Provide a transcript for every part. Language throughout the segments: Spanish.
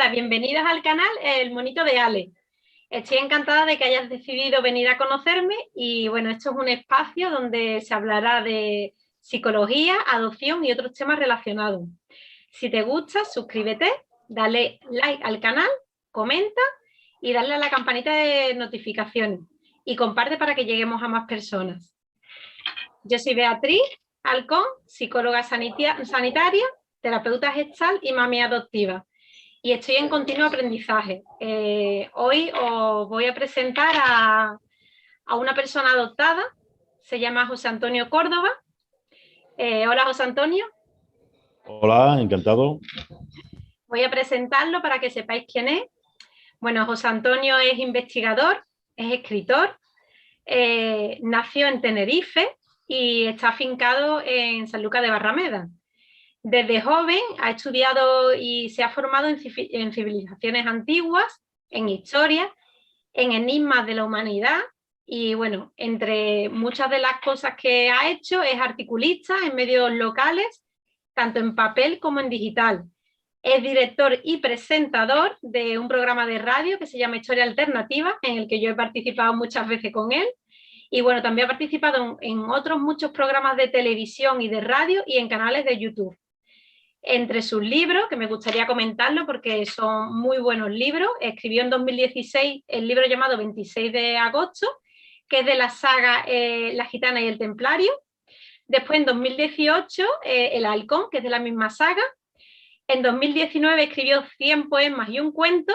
Hola, bienvenidas al canal El Monito de Ale. Estoy encantada de que hayas decidido venir a conocerme y bueno, esto es un espacio donde se hablará de psicología, adopción y otros temas relacionados. Si te gusta, suscríbete, dale like al canal, comenta y dale a la campanita de notificaciones y comparte para que lleguemos a más personas. Yo soy Beatriz Alcón, psicóloga sanitaria, terapeuta gestal y mami adoptiva. Y estoy en continuo aprendizaje. Hoy os voy a presentar a una persona adoptada, se llama José Antonio Córdoba. Hola, José Antonio. Hola, encantado. Voy a presentarlo para que sepáis quién es. Bueno, José Antonio es investigador, es escritor, nació en Tenerife y está afincado en San Lucas de Barrameda. Desde joven ha estudiado y se ha formado en civilizaciones antiguas, en historia, en enigmas de la humanidad y bueno, entre muchas de las cosas que ha hecho es articulista en medios locales, tanto en papel como en digital. Es director y presentador de un programa de radio que se llama Historia Alternativa, en el que yo he participado muchas veces con él. Y bueno, también ha participado en otros muchos programas de televisión y de radio y en canales de YouTube. Entre sus libros, que me gustaría comentarlo porque son muy buenos libros, escribió en 2016 el libro llamado 26 de agosto, que es de la saga La Gitana y el Templario. Después, en 2018, El Halcón, que es de la misma saga. En 2019 escribió 100 poemas y un cuento.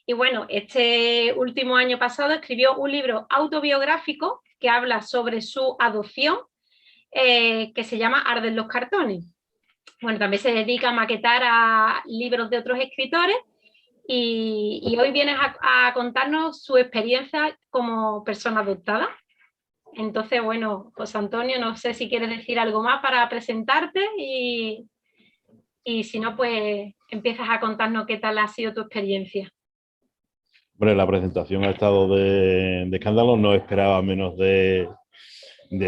Y bueno, este último año pasado escribió un libro autobiográfico que habla sobre su adopción, que se llama Arden los cartones. Bueno, también se dedica a maquetar a libros de otros escritores y hoy vienes a contarnos su experiencia como persona adoptada. Entonces, bueno, José Antonio, no sé si quieres decir algo más para presentarte y si no, pues empiezas a contarnos qué tal ha sido tu experiencia. Bueno, la presentación ha estado de escándalo, no esperaba menos de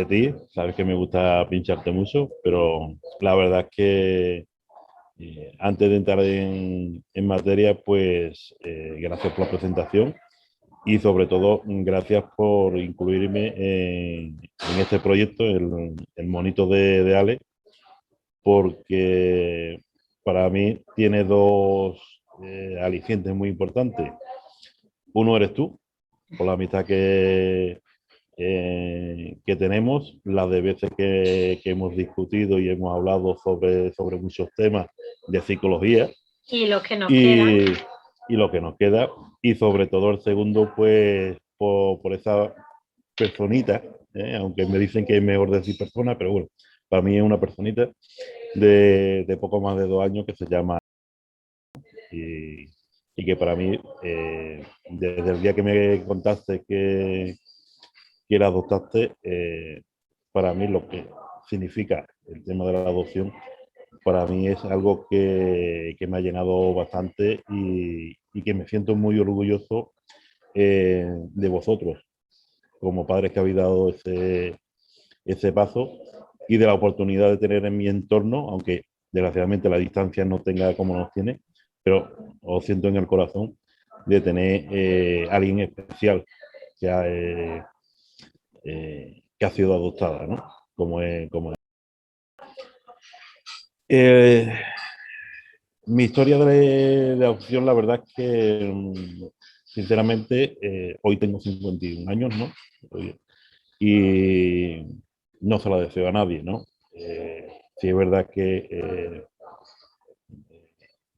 ti, sabes que me gusta pincharte mucho, pero la verdad es que antes de entrar en materia, pues gracias por la presentación y sobre todo gracias por incluirme en este proyecto, el Monito de Ale, porque para mí tiene dos alicientes muy importantes. Uno eres tú, por la amistad que tenemos, las de veces que hemos discutido y hemos hablado sobre muchos temas de psicología. Y los que nos quedan. Y lo que nos queda. Y sobre todo el segundo, pues por esa personita, aunque me dicen que es mejor decir persona, pero bueno, para mí es una personita de poco más de 2 años que se llama y que para mí, desde el día que me contaste que la adoptaste, para mí lo que significa el tema de la adopción, para mí es algo que me ha llenado bastante y que me siento muy orgulloso de vosotros, como padres que habéis dado ese paso y de la oportunidad de tener en mi entorno, aunque desgraciadamente la distancia no tenga como nos tiene, pero os siento en el corazón de tener alguien especial que que ha sido adoptada, ¿no? Como es. Mi historia de adopción, la verdad es que, sinceramente, hoy tengo 51 años, ¿no? Y no se la deseo a nadie, ¿no? Sí es verdad que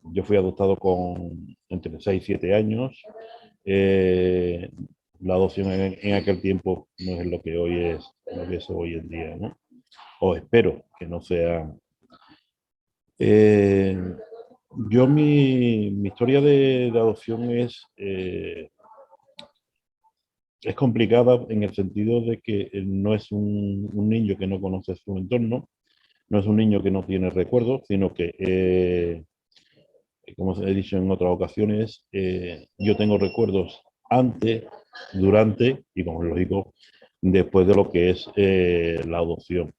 yo fui adoptado con entre 6 y 7 años. Eh, la adopción en aquel tiempo no es lo que hoy es, lo que es hoy en día, ¿no? O espero que no sea. Eh, mi historia de adopción es complicada en el sentido de que no es un niño que no conoce su entorno, no es un niño que no tiene recuerdos, sino que, como os he dicho en otras ocasiones, yo tengo recuerdos antes, durante y, como es lógico, después de lo que es la adopción.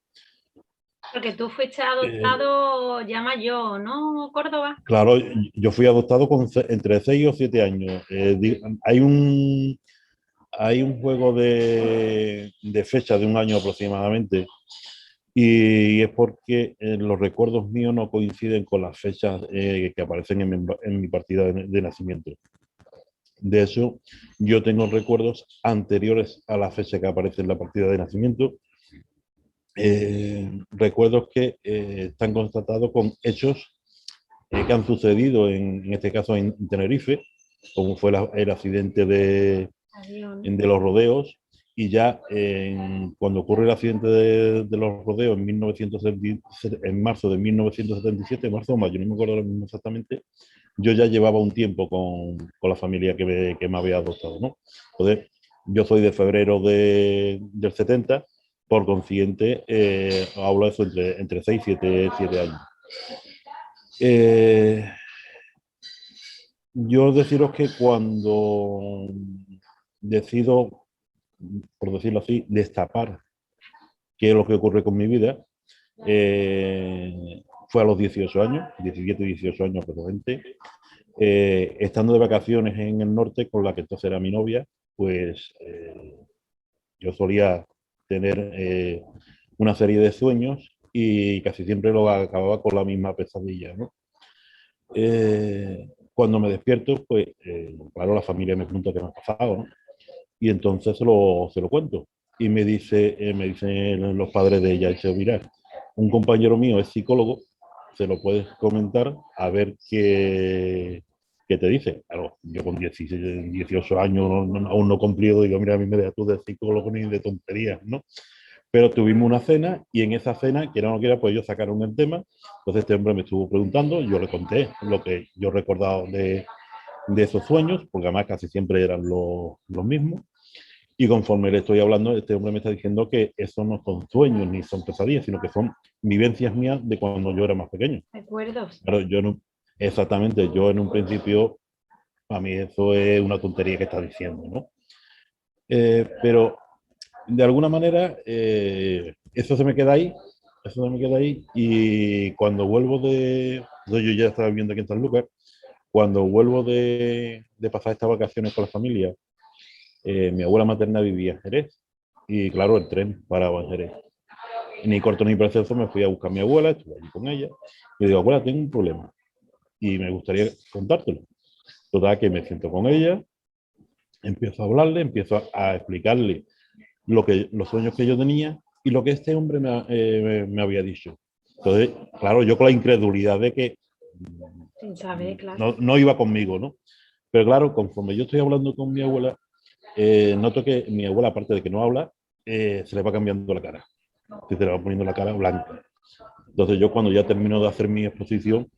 Porque tú fuiste Eh, adoptado ya mayor, ¿no, Córdoba? claro, yo fui adoptado con entre 6 o 7 años. Hay un juego de fecha de un año aproximadamente y es porque los recuerdos míos no coinciden con las fechas que aparecen en mi partida de nacimiento. De hecho, yo tengo recuerdos anteriores a la fecha que aparece en la partida de nacimiento, recuerdos que están constatados con hechos que han sucedido, en este caso en Tenerife, como fue el accidente Adiós, ¿no? de los rodeos, y ya cuando ocurre el accidente de los rodeos en marzo de 1977, marzo o mayo, no me acuerdo ahora mismo exactamente, yo ya llevaba un tiempo con la familia que me había adoptado, ¿no? Entonces, yo soy de febrero del 70, por consiguiente, hablo de eso entre 6 y 7 años. Eh, yo deciros que cuando decido, por decirlo así, destapar qué es lo que ocurre con mi vida, fue a los 18 años, 17 y 18 años aproximadamente, estando de vacaciones en el norte con la que entonces era mi novia, pues yo solía tener una serie de sueños y casi siempre lo acababa con la misma pesadilla, ¿no? Cuando me despierto, pues claro, la familia me pregunta qué me ha pasado, ¿no? Y entonces se lo cuento. Y me dicen los padres de ella, dice, mira, un compañero mío es psicólogo, se lo puedes comentar a ver qué te dice. Claro, yo con 16, 18 años aún no cumplido, digo, mira, a mí me dejas tú de psicólogo ni de tonterías, ¿no? Pero tuvimos una cena y en esa cena, quiera o no quiera, pues ellos sacaron el tema. Entonces este hombre me estuvo preguntando, yo le conté lo que yo recordaba de esos sueños, porque además casi siempre eran los mismos. Y conforme le estoy hablando, este hombre me está diciendo que eso no son sueños ni son pesadillas, sino que son vivencias mías de cuando yo era más pequeño. Recuerdos. Claro, yo no, exactamente, yo en un principio, a mí eso es una tontería que está diciendo, ¿no? Pero de alguna manera, eso se me queda ahí, eso se me queda ahí, y cuando vuelvo yo ya estaba viviendo aquí en Sanlúcar, cuando vuelvo de pasar estas vacaciones con la familia, mi abuela materna vivía en Jerez, y claro, el tren paraba en Jerez. Ni corto ni precioso me fui a buscar a mi abuela, estuve allí con ella, y digo, abuela, tengo un problema, y me gustaría contártelo. Total, que me siento con ella, empiezo a hablarle, empiezo a explicarle los sueños que yo tenía y lo que este hombre me había dicho. Entonces, claro, yo con la incredulidad de que Sin saber, claro. no iba conmigo, ¿no? Pero claro, conforme yo estoy hablando con mi abuela, noto que mi abuela, aparte de que no habla, se le va cambiando la cara. Se le va poniendo la cara blanca. Entonces yo cuando ya termino de hacer mi exposición,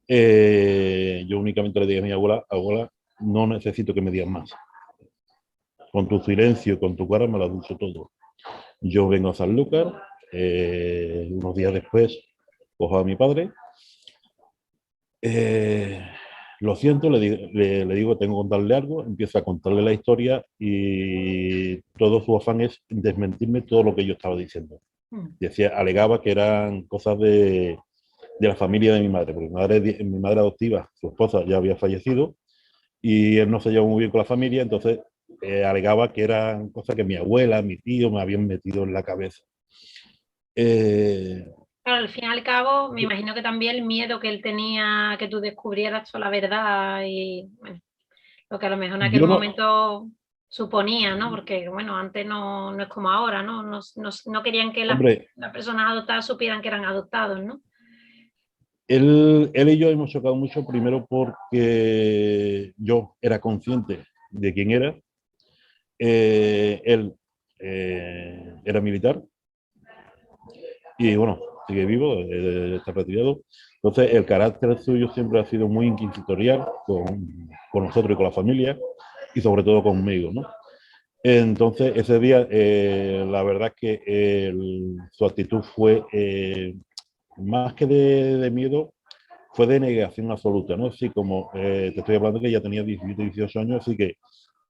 yo únicamente le dije a mi abuela, abuela, no necesito que me digas más. Con tu silencio, con tu cara me lo has dicho todo. Yo vengo a Sanlúcar, unos días después cojo a mi padre, eh, lo siento, le digo, tengo que contarle algo, empiezo a contarle la historia y todo su afán es desmentirme todo lo que yo estaba diciendo. Mm. Decía, alegaba que eran cosas de la familia de mi madre, porque mi madre adoptiva, su esposa ya había fallecido y él no se llevó muy bien con la familia, entonces alegaba que eran cosas que mi abuela, mi tío me habían metido en la cabeza. Eh, Pero al fin y al cabo, me yo- imagino que también el miedo que él tenía que tú descubrieras toda la verdad y bueno, lo que a lo mejor en aquel yo no, momento suponía, ¿no? Porque bueno, antes no es como ahora, ¿no? No querían que hombre, las personas adoptadas supieran que eran adoptados, ¿no? él y yo hemos chocado mucho, primero porque yo era consciente de quién era. Él era militar y bueno, sigue vivo, está retirado. Entonces, el carácter suyo siempre ha sido muy inquisitorial con nosotros y con la familia y sobre todo conmigo, ¿no? Entonces, ese día, la verdad es que su actitud fue más que de miedo, fue de negación absoluta, ¿no? Así como te estoy hablando que ya tenía 17, 18 años, así que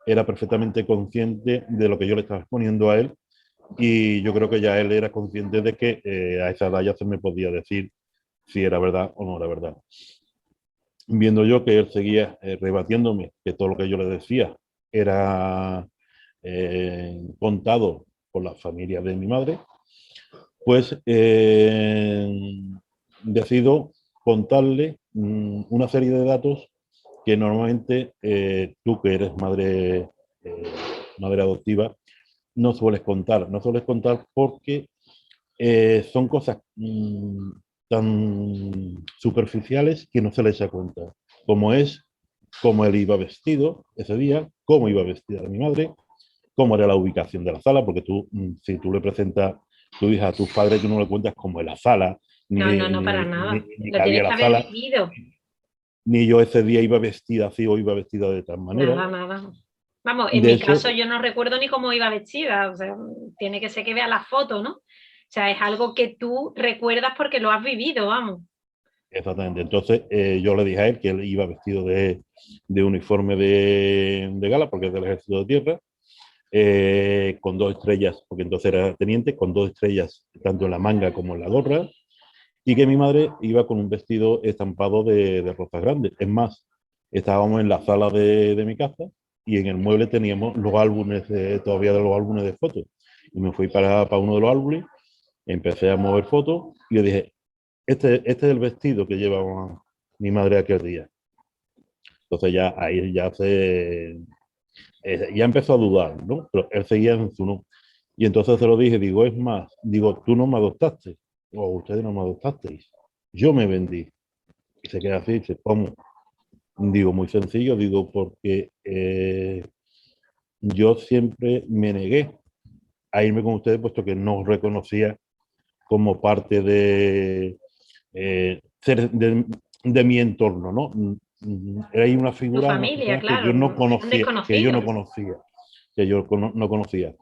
era perfectamente consciente de lo que yo le estaba exponiendo a él y yo creo que ya él era consciente de que a esa edad ya se me podía decir si era verdad o no era verdad. Viendo yo que él seguía rebatiéndome, que todo lo que yo le decía era contado por la familia de mi madre, pues decido contarle una serie de datos que normalmente tú que eres eh, madre adoptiva, no sueles contar. No sueles contar porque son cosas tan superficiales que no se les da cuenta, como es cómo él iba vestido ese día, cómo iba vestida mi madre, cómo era la ubicación de la sala, porque tú, si tú le presentas tu hija a tus padres, tú no le cuentas cómo es la sala, No, no, no, para nada. ni Lo que había tienes que la haber sala, vivido. ni yo ese día iba vestida así o iba vestida de tal manera. Nada, nada. Vamos, en De mi hecho, caso yo no recuerdo ni cómo iba vestida, o sea, tiene que ser que vea la foto, ¿no? O sea, es algo que tú recuerdas porque lo has vivido, vamos. exactamente. Entonces yo le dije a él que él iba vestido de uniforme de gala, porque es del ejército de tierra, con 2 estrellas, porque entonces era teniente, con 2 estrellas, tanto en la manga como en la gorra, y que mi madre iba con un vestido estampado de rosas grandes. Es más, estábamos en la sala de mi casa y en el mueble teníamos los álbumes, todavía de los álbumes de fotos. Y me fui para uno de los álbumes, empecé a mover fotos y yo dije, este es el vestido que llevaba mi madre aquel día. Entonces ya ahí ya empezó a dudar, ¿no? Pero él seguía en su no. Y entonces se lo dije, digo, es más, digo, tú no me adoptaste, o ustedes no me adoptasteis, yo me vendí. Y se queda así, dice, ¿cómo? Digo, muy sencillo, digo, porque yo siempre me negué a irme con ustedes, puesto que no os reconocía como parte de mi entorno, ¿no? Era ahí una Tu figura, unas familia, personas que claro, yo no son conocía, desconocidos. que yo no conocía.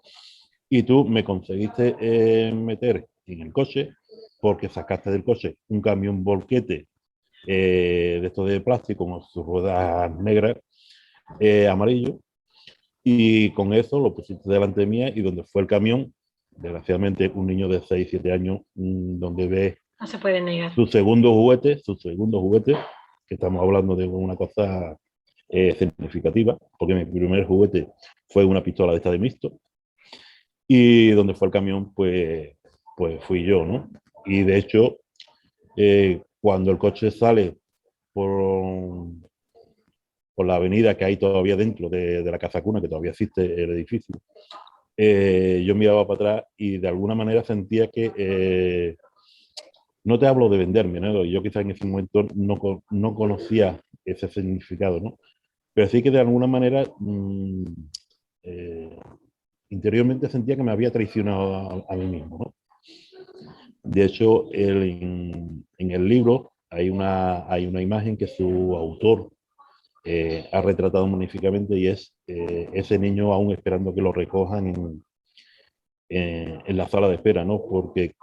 Y tú me conseguiste meter en el coche porque sacaste del coche un camión volquete de estos de plástico con sus ruedas negras, amarillo, y con eso lo pusiste delante de mía y donde fue el camión, desgraciadamente un niño de 6 7 años, donde ve No se puede negar. su segundo juguete, que estamos hablando de una cosa significativa, porque mi primer juguete fue una pistola de esta de mixto, y donde fue el camión, pues fui yo, ¿no? Y de hecho, cuando el coche sale por, por la avenida que hay todavía dentro de la Casa Cuna, que todavía existe el edificio, yo miraba para atrás y de alguna manera sentía que, no te hablo de venderme, ¿no? Yo quizás en ese momento no conocía ese significado, ¿no? Pero sí que de alguna manera eh, interiormente sentía que me había traicionado a mí mismo, ¿no? De hecho, en el libro hay una imagen que su autor ha retratado magníficamente y es ese niño aún esperando que lo recojan en la sala de espera, ¿no? Porque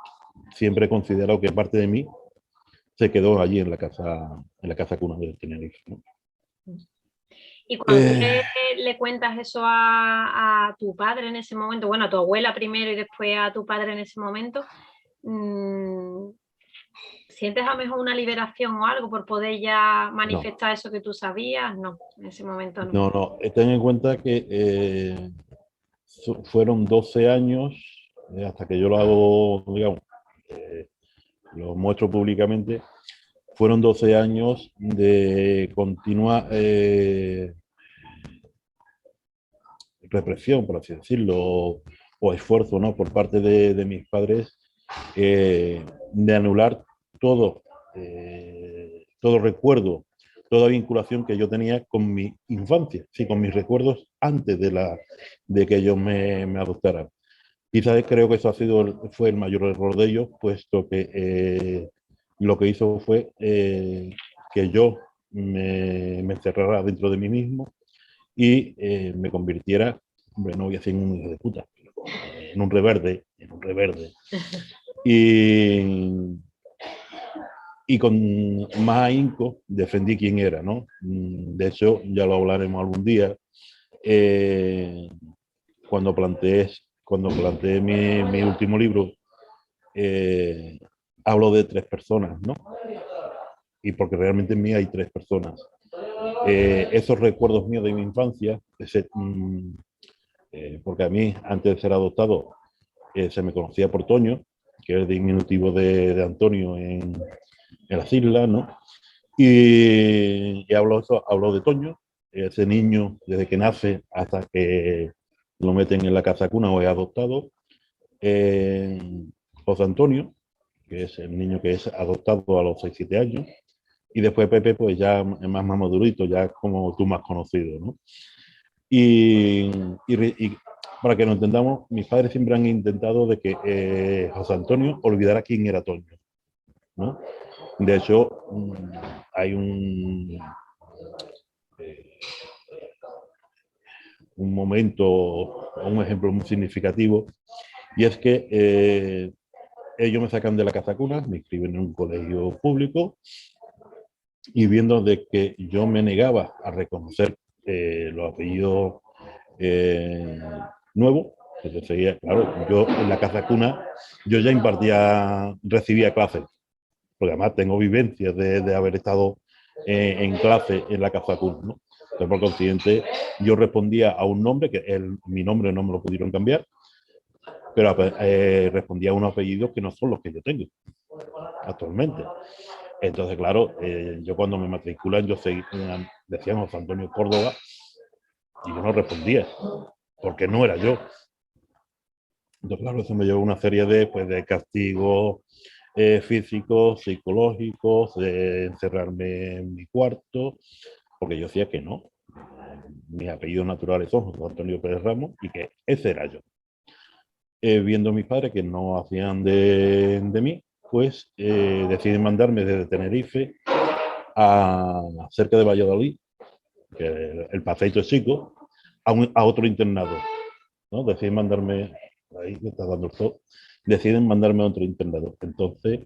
siempre he considerado que parte de mí se quedó allí en la casa cuna de Tenerife, ¿no? Y cuando tú Eh, le cuentas eso a tu padre en ese momento, bueno, a tu abuela primero y después a tu padre en ese momento, mmm, ¿sientes a lo mejor una liberación o algo por poder ya no, manifestar eso que tú sabías? No, en ese momento no. no. Ten en cuenta que fueron 12 años hasta que yo lo hago, digamos, eh, lo muestro públicamente. Fueron 12 años de continua represión, por así decirlo, o esfuerzo, ¿no? Por parte de mis padres, de anular todo, todo recuerdo, toda vinculación que yo tenía con mi infancia, sí, con mis recuerdos antes de que ellos me adoptaran. Quizás creo que eso fue el mayor error de ellos, puesto que lo que hizo fue que yo me encerrara dentro de mí mismo y me convirtiera, hombre, no voy a decir en un hijo de puta, en un reverde. Y, y con más ahínco defendí quién era, ¿no? De hecho, ya lo hablaremos algún día, cuando planteé cuando planteé mi último libro, hablo de 3 personas, ¿no? Y porque realmente en mí hay 3 personas. Esos recuerdos míos de mi infancia, porque a mí, antes de ser adoptado, se me conocía por Toño, que es el diminutivo de Antonio en las islas, ¿no? Y hablo de Toño, ese niño desde que nace hasta que lo meten en la casa cuna o es adoptado. José Antonio, que es el niño que es adoptado a los 6 7 años. Y después Pepe, pues ya es más madurito, ya como tú más conocido, ¿no? Y, y para que nos entendamos, mis padres siempre han intentado de que José Antonio olvidara quién era Toño, ¿no? De hecho, hay eh, un momento, un ejemplo muy significativo, y es que ellos me sacan de la casa cuna, me inscriben en un colegio público, y viendo de que yo me negaba a reconocer los apellidos eh, nuevos, que yo seguía, claro, yo en la casa cuna, yo ya recibía clases, porque además tengo vivencias de haber estado en clase en la casa cuna, ¿no? Entonces, por consiguiente, yo respondía a un nombre, mi nombre no me lo pudieron cambiar, pero respondía a unos apellidos que no son los que yo tengo actualmente. Entonces, claro, yo cuando me matriculan, decían José Antonio Córdoba, y yo no respondía, porque no era yo. Entonces, claro, eso me llevó a una serie de castigos físicos, psicológicos, de encerrarme en mi cuarto, porque yo decía que no. Mis apellidos naturales son José Antonio Pérez Ramos y que ese era yo. Viendo a mis padres que no hacían de mí, pues deciden mandarme desde Tenerife a cerca de Valladolid, que el paseito es chico, a otro internado, ¿no? Deciden mandarme, ahí me está dando el sol, deciden mandarme a otro internado. Entonces,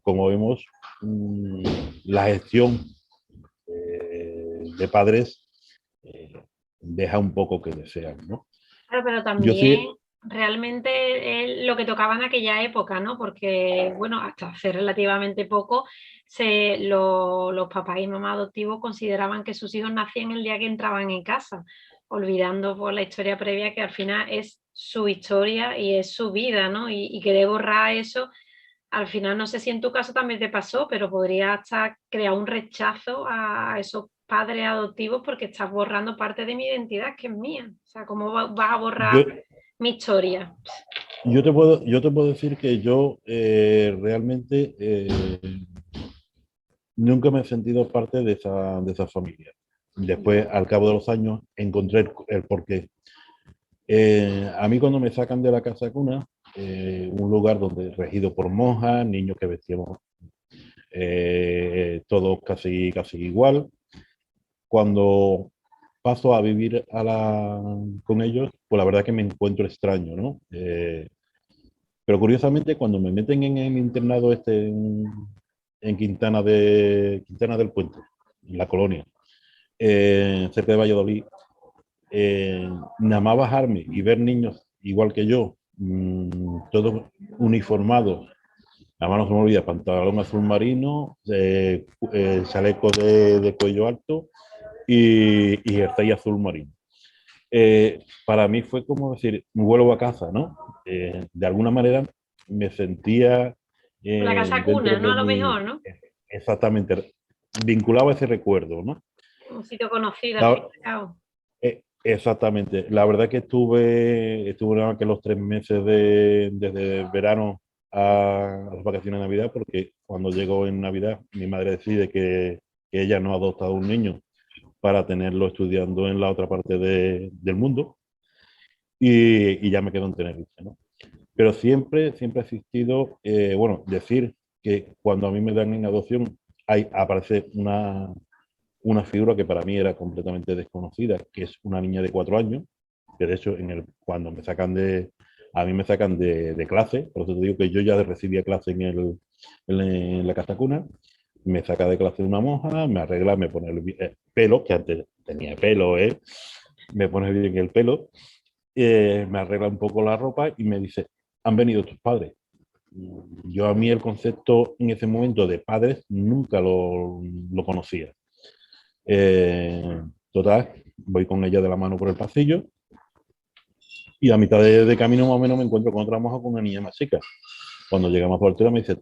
como vemos, la gestión de padres deja un poco que desear, ¿no? Claro, pero Yo también sí, realmente es lo que tocaba en aquella época, ¿no? Porque, bueno, hasta hace relativamente poco, los papás y mamás adoptivos consideraban que sus hijos nacían el día que entraban en casa, olvidando por la historia previa que al final es su historia y es su vida, ¿no? Y querer borrar eso, al final no sé si en tu caso también te pasó, pero podría hasta crear un rechazo a esos padres adoptivos porque estás borrando parte de mi identidad que es mía. O sea, ¿cómo vas a borrar yo, mi historia? yo te puedo decir que yo realmente nunca me he sentido parte de esa familia. Después, al cabo de los años, encontré el porqué. A mí cuando me sacan de la casa cuna, un lugar donde regido por monjas, niños que vestíamos todos casi igual, cuando paso a vivir con ellos, pues la verdad que me encuentro extraño, ¿no? Pero curiosamente, cuando me meten en el internado en Quintana del Puente, en la colonia, cerca de Valladolid, nada más bajarme y ver niños igual que yo, todos uniformados, además no se me olvida, pantalón azul marino, chaleco de cuello alto y jersey azul marino. Para mí fue como decir, vuelvo a casa, ¿no? De alguna manera me sentía La casa dentro cuna, ¿no? de A lo mejor, ¿no? exactamente, vinculado a ese recuerdo, ¿no? Un sitio conocido al fin La- y al cabo. exactamente, la verdad que estuve nada más que los 3 meses desde verano a las vacaciones de Navidad, porque cuando llegó en Navidad, mi madre decide que ella no ha adoptado un niño para tenerlo estudiando en la otra parte del mundo y ya me quedo en Tenerife, ¿no? Pero siempre ha existido, bueno, decir que cuando a mí me dan en adopción aparece una figura que para mí era completamente desconocida, que es una niña de 4 años, que de hecho cuando a mí me sacan de clase, por eso te digo que yo ya recibía clase en la casa cuna, me saca de clase una monja, me arregla, me pone el pelo, que antes tenía pelo, me pone bien el pelo, me arregla un poco la ropa y me dice, han venido tus padres. Yo a mí el concepto en ese momento de padres nunca lo conocía. Total, voy con ella de la mano por el pasillo y a mitad de camino más o menos me encuentro con otra mujer con una niña más chica. Cuando llegamos por altura me dice,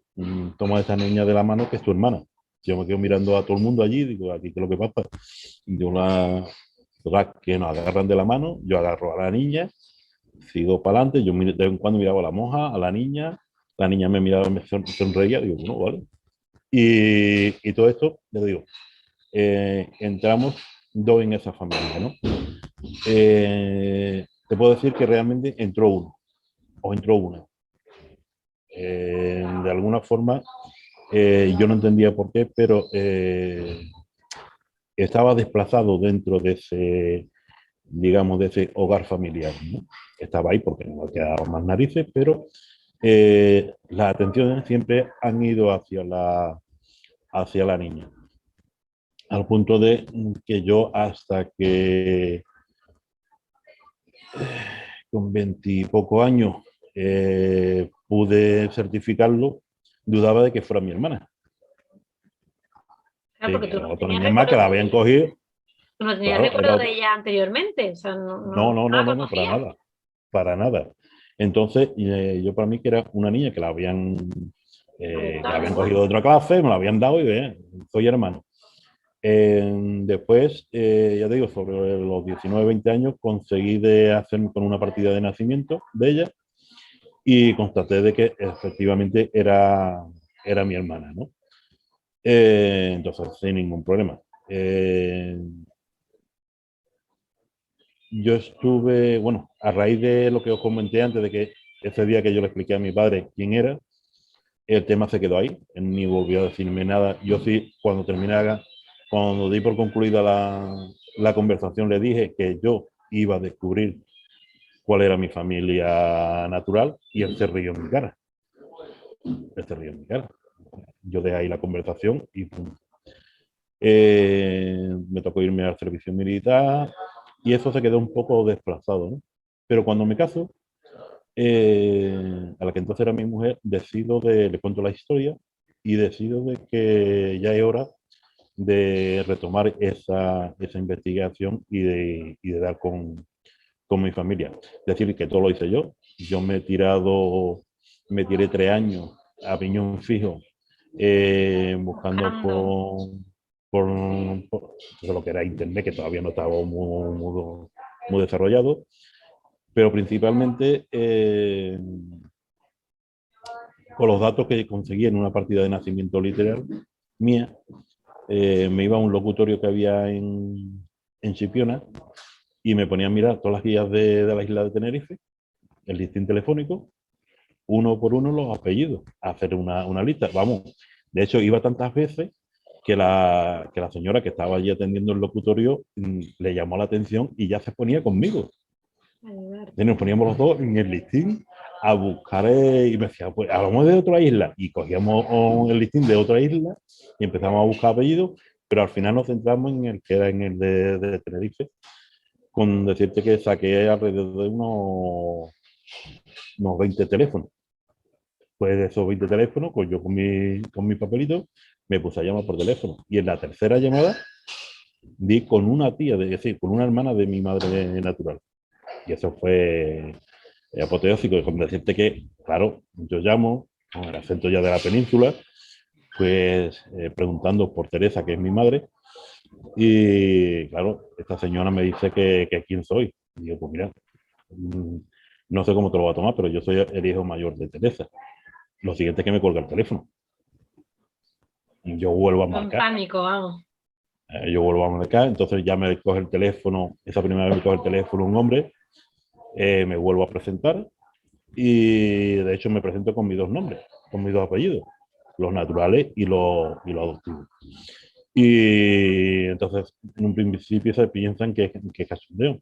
toma a esta niña de la mano que es tu hermana. Yo me quedo mirando a todo el mundo allí, digo, aquí qué es lo que pasa. Y yo total, que nos agarran de la mano, yo agarro a la niña, sigo para adelante, yo de vez en cuando miraba a la monja, a la niña me miraba, me sonreía, digo, bueno, vale. Y todo esto, le digo, entramos dos en esa familia, ¿no? Te puedo decir que realmente entró uno, o entró una. De alguna forma, yo no entendía por qué, pero estaba desplazado dentro de ese, digamos, de ese hogar familiar, ¿no? Estaba ahí porque no me quedaban más narices, pero las atenciones siempre han ido hacia la niña, al punto de que yo hasta que con 20 y poco años pude certificarlo, dudaba de que fuera mi hermana. Claro, Sí, porque que tú era no otra tenías niña más que recuerdo la de habían ella. cogido. Tú no tenías Claro, recuerdo de ella anteriormente, o sea, no no, no, la no, no, para conocías. nada, para nada. Entonces, yo para mí que era una niña que la habían Adoptada. cogido de otra clase, me la habían dado y soy hermano. Después, ya te digo, sobre los 19, 20 años, conseguí de hacerme con una partida de nacimiento de ella y constaté de que efectivamente era mi hermana, ¿no? Entonces, sin ningún problema. Yo estuve, bueno, a raíz de lo que os comenté antes, de que ese día que yo le expliqué a mi padre quién era, el tema se quedó ahí, él ni volvió a decirme nada. Yo sí, cuando di por concluida la conversación, le dije que yo iba a descubrir cuál era mi familia natural y él se rió en mi cara. Él se rió en mi cara. Yo dejé ahí la conversación y pum. Me tocó irme al servicio militar y eso se quedó un poco desplazado, ¿no? Pero cuando me caso, a la que entonces era mi mujer, le cuento la historia y decido de que ya es hora de retomar esa investigación y de dar con mi familia. Es decir, que todo lo hice yo. Yo me tiré 3 años a piñón fijo buscando Buscando. por, por lo que era Internet, que todavía no estaba muy desarrollado, pero principalmente con los datos que conseguí en una partida de nacimiento literal mía, me iba a un locutorio que había en Chipiona y me ponía a mirar todas las guías de la isla de Tenerife, el listín telefónico, uno por uno los apellidos, a hacer una lista. Vamos, de hecho iba tantas veces que la señora que estaba allí atendiendo el locutorio le llamó la atención y ya se ponía conmigo. Y nos poníamos los dos en el listín a buscar y me decía, pues hablamos de otra isla y cogíamos el listín de otra isla y empezamos a buscar apellidos, pero al final nos centramos en el que era en el de Tenerife, con decirte que saqué alrededor de unos 20 teléfonos. Pues de esos 20 teléfonos, pues yo con mi papelito me puse a llamar por teléfono. Y en la tercera llamada di con una tía, es decir, con una hermana de mi madre natural. Y eso fue apoteósico, como decirte que, claro, yo llamo con el acento ya de la península, pues preguntando por Teresa, que es mi madre, y claro, esta señora me dice que quién soy. Y yo, pues mira, mm, no sé cómo te lo va a tomar, pero yo soy el hijo mayor de Teresa. Lo siguiente es que me cuelga el teléfono. Yo vuelvo a En marcar. pánico, vamos. Yo vuelvo a marcar, entonces ya me coge el teléfono, esa primera vez me coge el teléfono un hombre, me vuelvo a presentar y de hecho me presento con mis dos nombres, con mis dos apellidos, los naturales y los adoptivos. Y entonces en un principio se piensan que es cachondeo.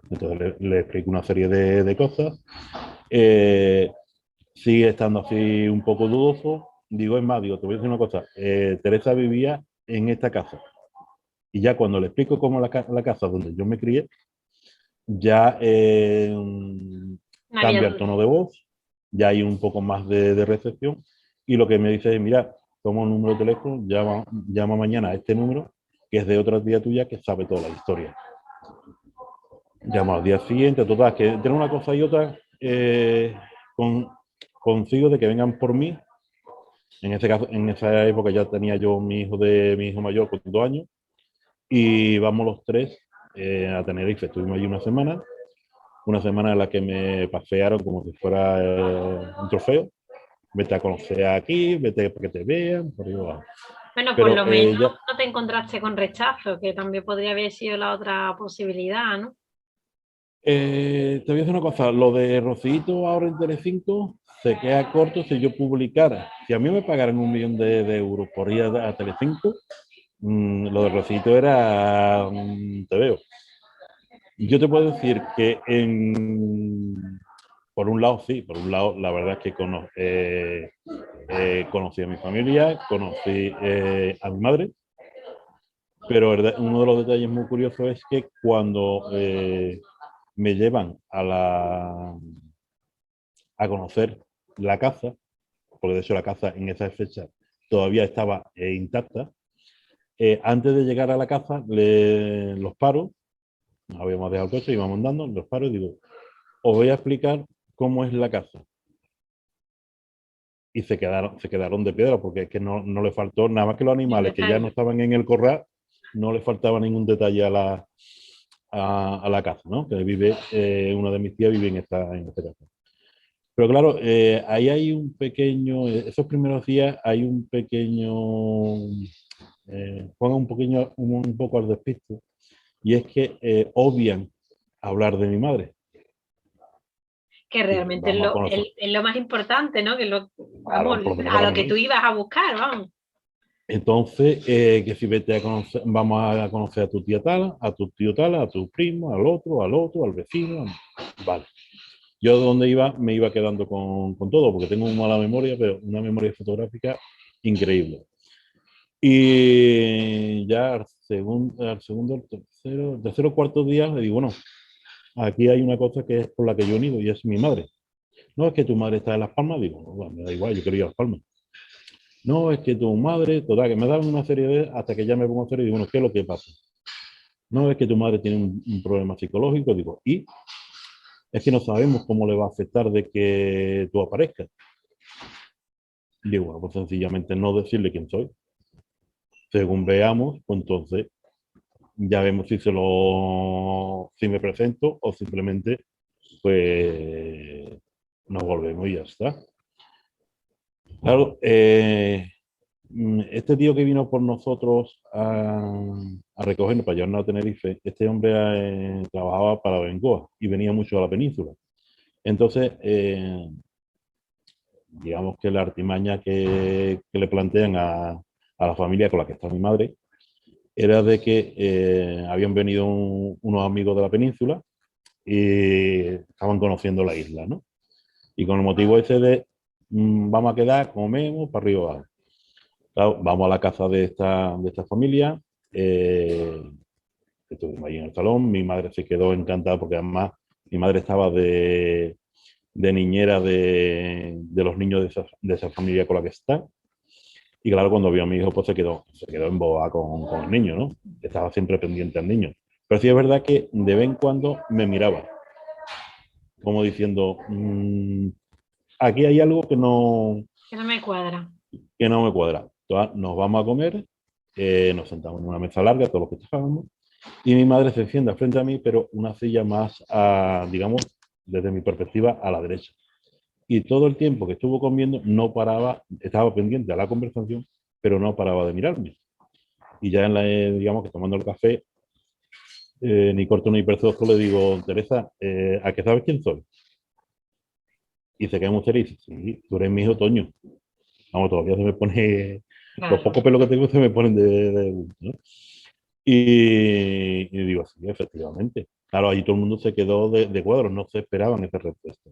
Entonces le explico una serie de cosas. Eh, Sigue estando así un poco dudoso. Digo, es más, digo, te voy a decir una cosa. Teresa vivía en esta casa. Y ya cuando le explico cómo la casa donde yo me crié, ya No había cambia el duda. tono de voz, ya hay un poco más de recepción, y lo que me dice es, mira, toma un número de teléfono, llama mañana a este número, que es de otra tía tuya que sabe toda la historia. Llamo al día siguiente, total, que tiene una cosa y otra, con, consigo de que vengan por mí. En ese caso, en esa época ya tenía yo mi hijo mayor con 2 años, y vamos los tres a Tenerife. Estuvimos allí una semana en la que me pasearon como si fuera un trofeo. Vete a conocer aquí, vete para que te vean, por ahí va. Bueno, por Pero lo menos ya, no te encontraste con rechazo, que también podría haber sido la otra posibilidad, ¿no? te voy a decir una cosa, lo de Rocito ahora en Telecinco se queda corto si yo publicara. Si a mí me pagaran 1 millón de euros por ir a Telecinco, lo de Rocito era te veo. Yo te puedo decir que por un lado sí, por un lado la verdad es que conocí a mi familia, conocí a mi madre, pero uno de los detalles muy curiosos es que cuando me llevan a conocer la casa, porque de hecho la casa en esa fecha todavía estaba intacta, antes de llegar a la casa los paro, nos habíamos dejado el coche, íbamos andando, los paro y digo, os voy a explicar cómo es la casa. Y se quedaron de piedra, porque es que no le faltó nada más que los El animales que ya no detalle. estaban en el corral, no le faltaba ningún detalle a la casa, ¿no? Que vive, una de mis tías vive en esta casa. Pero claro, ahí hay un pequeño, esos primeros días hay un pequeño, juega un poco al despiste, y es que obvian hablar de mi madre. Que Dicen, realmente es vamos a conocer. es lo más importante, ¿no? Que vamos, Claro, por lo menos a para lo que tú mí. ibas a buscar, vamos. Entonces, que si vete a conocer, vamos a conocer a tu tía tal, a tu tío tal, a tu primo, al otro, al vecino. Vale. Yo donde iba, me iba quedando con todo, porque tengo una mala memoria, pero una memoria fotográfica increíble. Y ya al tercero o cuarto día le digo, bueno, aquí hay una cosa que es por la que yo he unido y es mi madre. No es que tu madre está en Las Palmas, digo, bueno, me da igual, yo quiero ir a Las Palmas. No, es que tu madre, total, que me dan una serie de, hasta que ya me pongo a hacer y digo, bueno, ¿qué es lo que pasa? No, es que tu madre tiene un problema psicológico, digo, y es que no sabemos cómo le va a afectar de que tú aparezcas. Digo, bueno, pues sencillamente no decirle quién soy. Según veamos, pues entonces ya vemos si me presento o simplemente pues nos volvemos y ya está. Claro, este tío que vino por nosotros a recogernos para llevarnos a Tenerife, este hombre trabajaba para Bengoa y venía mucho a la península. Entonces, digamos que la artimaña que le plantean a la familia con la que está mi madre era de que habían venido unos amigos de la península y estaban conociendo la isla, ¿no? Y con el motivo ese de vamos a quedar, comemos, para arriba abajo. Claro, vamos a la casa de esta familia, eh, estuvimos ahí en el salón, mi madre se quedó encantada porque además mi madre estaba de niñera de los niños de esa familia con la que está. Y claro, cuando vio a mi hijo, pues se quedó embobada con el niño, ¿no? Estaba siempre pendiente al niño. Pero sí es verdad que de vez en cuando me miraba, como diciendo, aquí hay algo Que no me cuadra. que no me cuadra. Entonces, nos vamos a comer, nos sentamos en una mesa larga, todos los que estábamos, y mi madre se sienta frente a mí, pero una silla más, digamos, desde mi perspectiva, a la derecha. Y todo el tiempo que estuvo comiendo no paraba, estaba pendiente a la conversación, pero no paraba de mirarme. Y ya digamos que tomando el café, ni corto ni perezoso, le digo, Teresa, ¿a qué sabes quién soy? Y se queda muy serio y dice, sí, tú eres mi hijo Toño. Vamos, todavía se me pone, los Claro. pocos pelos que tengo se me ponen ¿no? Y digo, sí, efectivamente. Claro, ahí todo el mundo se quedó de cuadros, no se esperaban esa respuesta.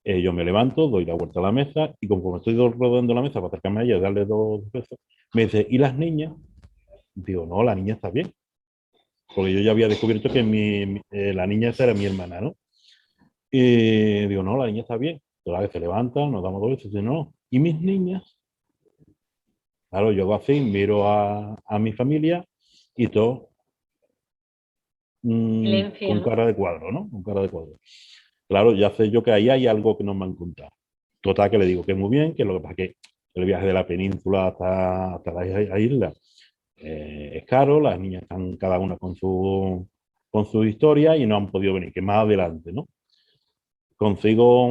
Yo me levanto, doy la vuelta a la mesa y como estoy rodando la mesa para acercarme a ella y darle 2 besos, me dice, ¿y las niñas? Digo, no, la niña está bien. porque yo ya había descubierto que la niña esa era mi hermana, ¿no? Y digo, no, la niña está bien. Toda vez se levanta, nos damos dos veces, y dice, no. Y mis niñas, claro, yo hago así, miro a mi familia y todo Silencio, con ¿no? cara de cuadro, ¿no? Con cara de cuadro. Claro, ya sé yo que ahí hay algo que no me han contado. Total, que le digo que muy bien, que lo que pasa es que el viaje de la península hasta la isla es caro, las niñas están cada una con su historia y no han podido venir, que más adelante, ¿no? Consigo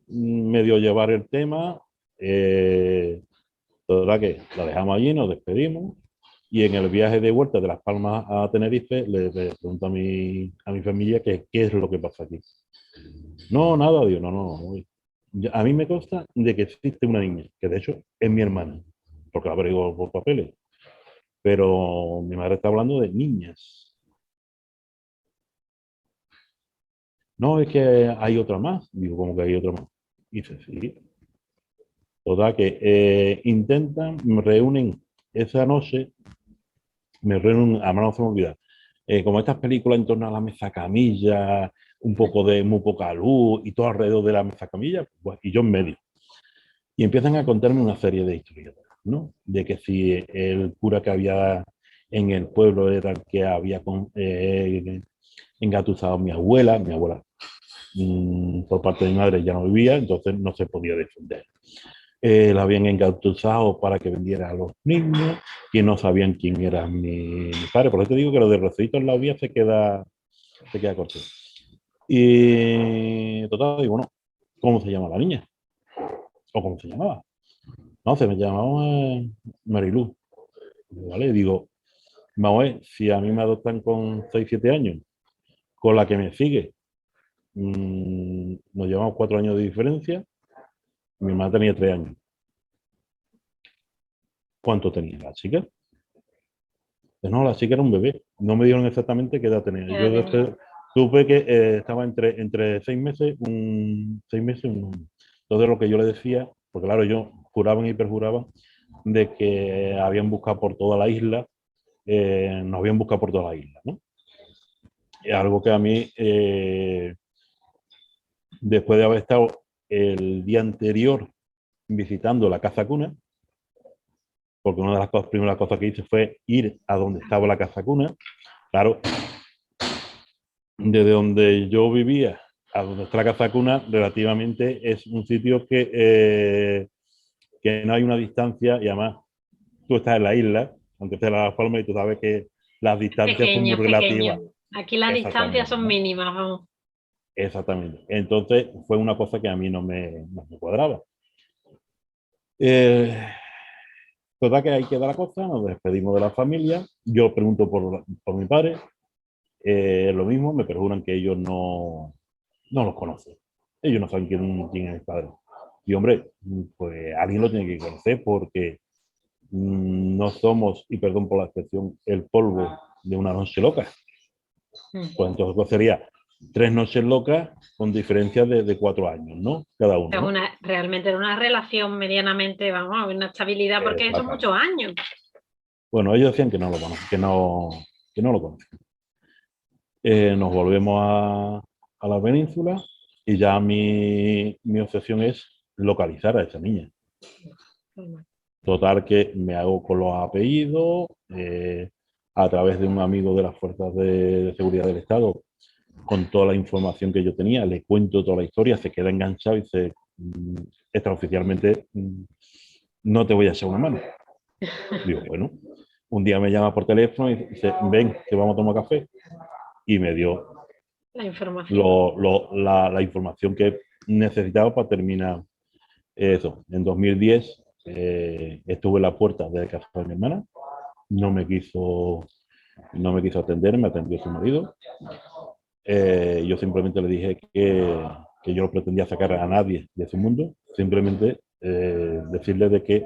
medio llevar el tema, total que la dejamos allí, nos despedimos y en el viaje de vuelta de Las Palmas a Tenerife le pregunto a mi familia que qué es lo que pasa aquí. No, nada, digo, no, no, no. A mí me consta de que existe una niña, que de hecho es mi hermana, porque la averiguo por papeles, pero mi madre está hablando de niñas. No, es que hay otra más. Digo, ¿cómo que hay otra más? Y dice, sí. Total, que intentan, me reúnen esa noche, me reúnen, además no se me olvida, como estas películas en torno a la mesa camilla, un poco de muy poca luz y todo alrededor de la mesa camilla, pues, y yo en medio. Y empiezan a contarme una serie de historias, ¿no? De que si el cura que había en el pueblo era el que había engatusado a mi abuela por parte de mi madre ya no vivía, entonces no se podía defender. La habían engatusado para que vendiera a los niños, que no sabían quién era mi padre. Por eso te digo que lo de Rocito en la vía se queda corto. Y total, digo, bueno, ¿cómo se llama la niña? ¿O cómo se llamaba? No, se me llamaba Marilú. ¿Vale? Digo, vamos a ver, si a mí me adoptan con 6 7 años, con la que me sigue, nos llevamos 4 años de diferencia, mi mamá tenía 3 años. ¿Cuánto tenía la chica? Pues no, la chica era un bebé. No me dieron exactamente qué edad tenía. ¿Qué edad Yo tenía? supe que estaba entre 6 meses, 6 meses, un año. Entonces lo que yo le decía, porque claro, yo juraban y perjuraban de que habían buscado por toda la isla, nos habían buscado por toda la isla, ¿no? Es algo que a mí, después de haber estado el día anterior visitando la casa cuna, porque una de las primeras cosas que hice fue ir a donde estaba la casa cuna. Claro, desde donde yo vivía a donde está la casa cuna, relativamente es un sitio que no hay una distancia y además tú estás en la isla, aunque estés en Las Palmas y tú sabes que las distancias son muy Pequeño, relativas. pequeño. Aquí las distancias Exactamente, son ¿no? mínimas, vamos. Exactamente. Entonces fue una cosa que a mí no me cuadraba. Eh, Total que ahí queda la cosa, nos despedimos de la familia, yo pregunto por mi padre, lo mismo, me perjuran que ellos no los conocen, ellos no saben quién es mi padre. Y hombre, pues alguien lo tiene que conocer porque no somos, y perdón por la expresión, el polvo de una noche loca. Pues entonces pues sería 3 noches locas con diferencias de 4 años, ¿no? Cada uno, Es ¿no? realmente era una relación medianamente, vamos, una estabilidad, porque son Exactamente. muchos años. Bueno, ellos decían que no lo conocen, que no lo conocen. Nos volvemos a la península y ya mi obsesión es localizar a esa niña. Total que me hago con los apellidos, a través de un amigo de las fuerzas de seguridad del Estado, con toda la información que yo tenía, le cuento toda la historia, se queda enganchado y dice, extraoficialmente, no te voy a echar una mano. Digo, bueno, un día me llama por teléfono y dice, ven, que vamos a tomar café. Y me dio La información. la información que necesitaba para terminar eso. En 2010 estuve en la puerta de casa de mi hermana, no me quiso, no me quiso atender, me atendió su marido. Yo simplemente le dije que yo no pretendía sacar a nadie de su mundo, simplemente decirle de que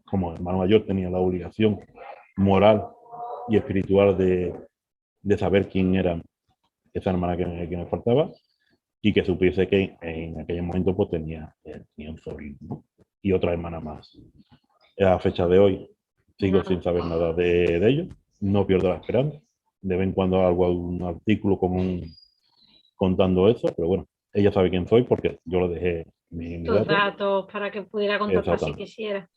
como hermano mayor tenía la obligación moral y espiritual de saber quién era esa hermana que me faltaba y que supiese que en aquel momento pues tenía un sobrino, ¿no? Y otra hermana más. A la fecha de hoy sigo Nada. sin saber nada de ellos, no pierdo la esperanza. de vez en cuando hago algún artículo contando eso, pero bueno, ella sabe quién soy porque yo le dejé mis Tus datos. datos para que pudiera contactar si Exactamente. quisiera.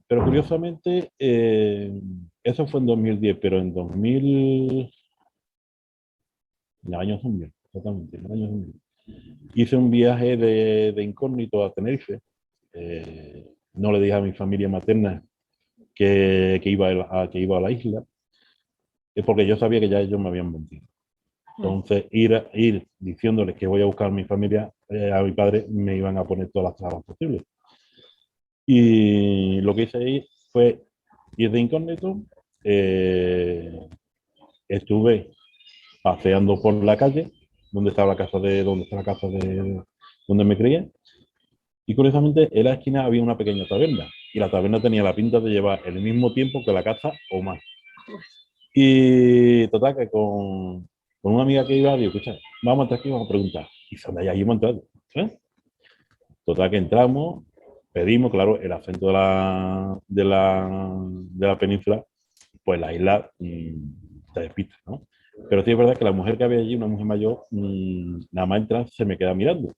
Pero curiosamente, eso fue en 2010, pero en 2000, en el año 2000, exactamente, en el año 2000, hice un viaje de incógnito a Tenerife. No le dije a mi familia materna que iba a la isla, es porque yo sabía que ya ellos me habían mentido. Entonces, ir diciéndoles que voy a buscar a mi familia, a mi padre, me iban a poner todas las trabas posibles. Y lo que hice ahí fue ir de incógnito. eh, Estuve paseando por la calle, donde está la casa de donde me crié. Y curiosamente, en la esquina había una pequeña taberna. Y la taberna tenía la pinta de llevar el mismo tiempo que la casa o más. Y total, que con una amiga que iba, digo, escucha, vamos a entrar aquí y vamos a preguntar. Y son de allá y hemos entrado. ¿Eh? Total, que entramos, pedimos, claro, el acento de la península, pues la isla te despista, ¿no? Pero sí es verdad que la mujer que había allí, una mujer mayor, nada más entrar, se me queda mirando.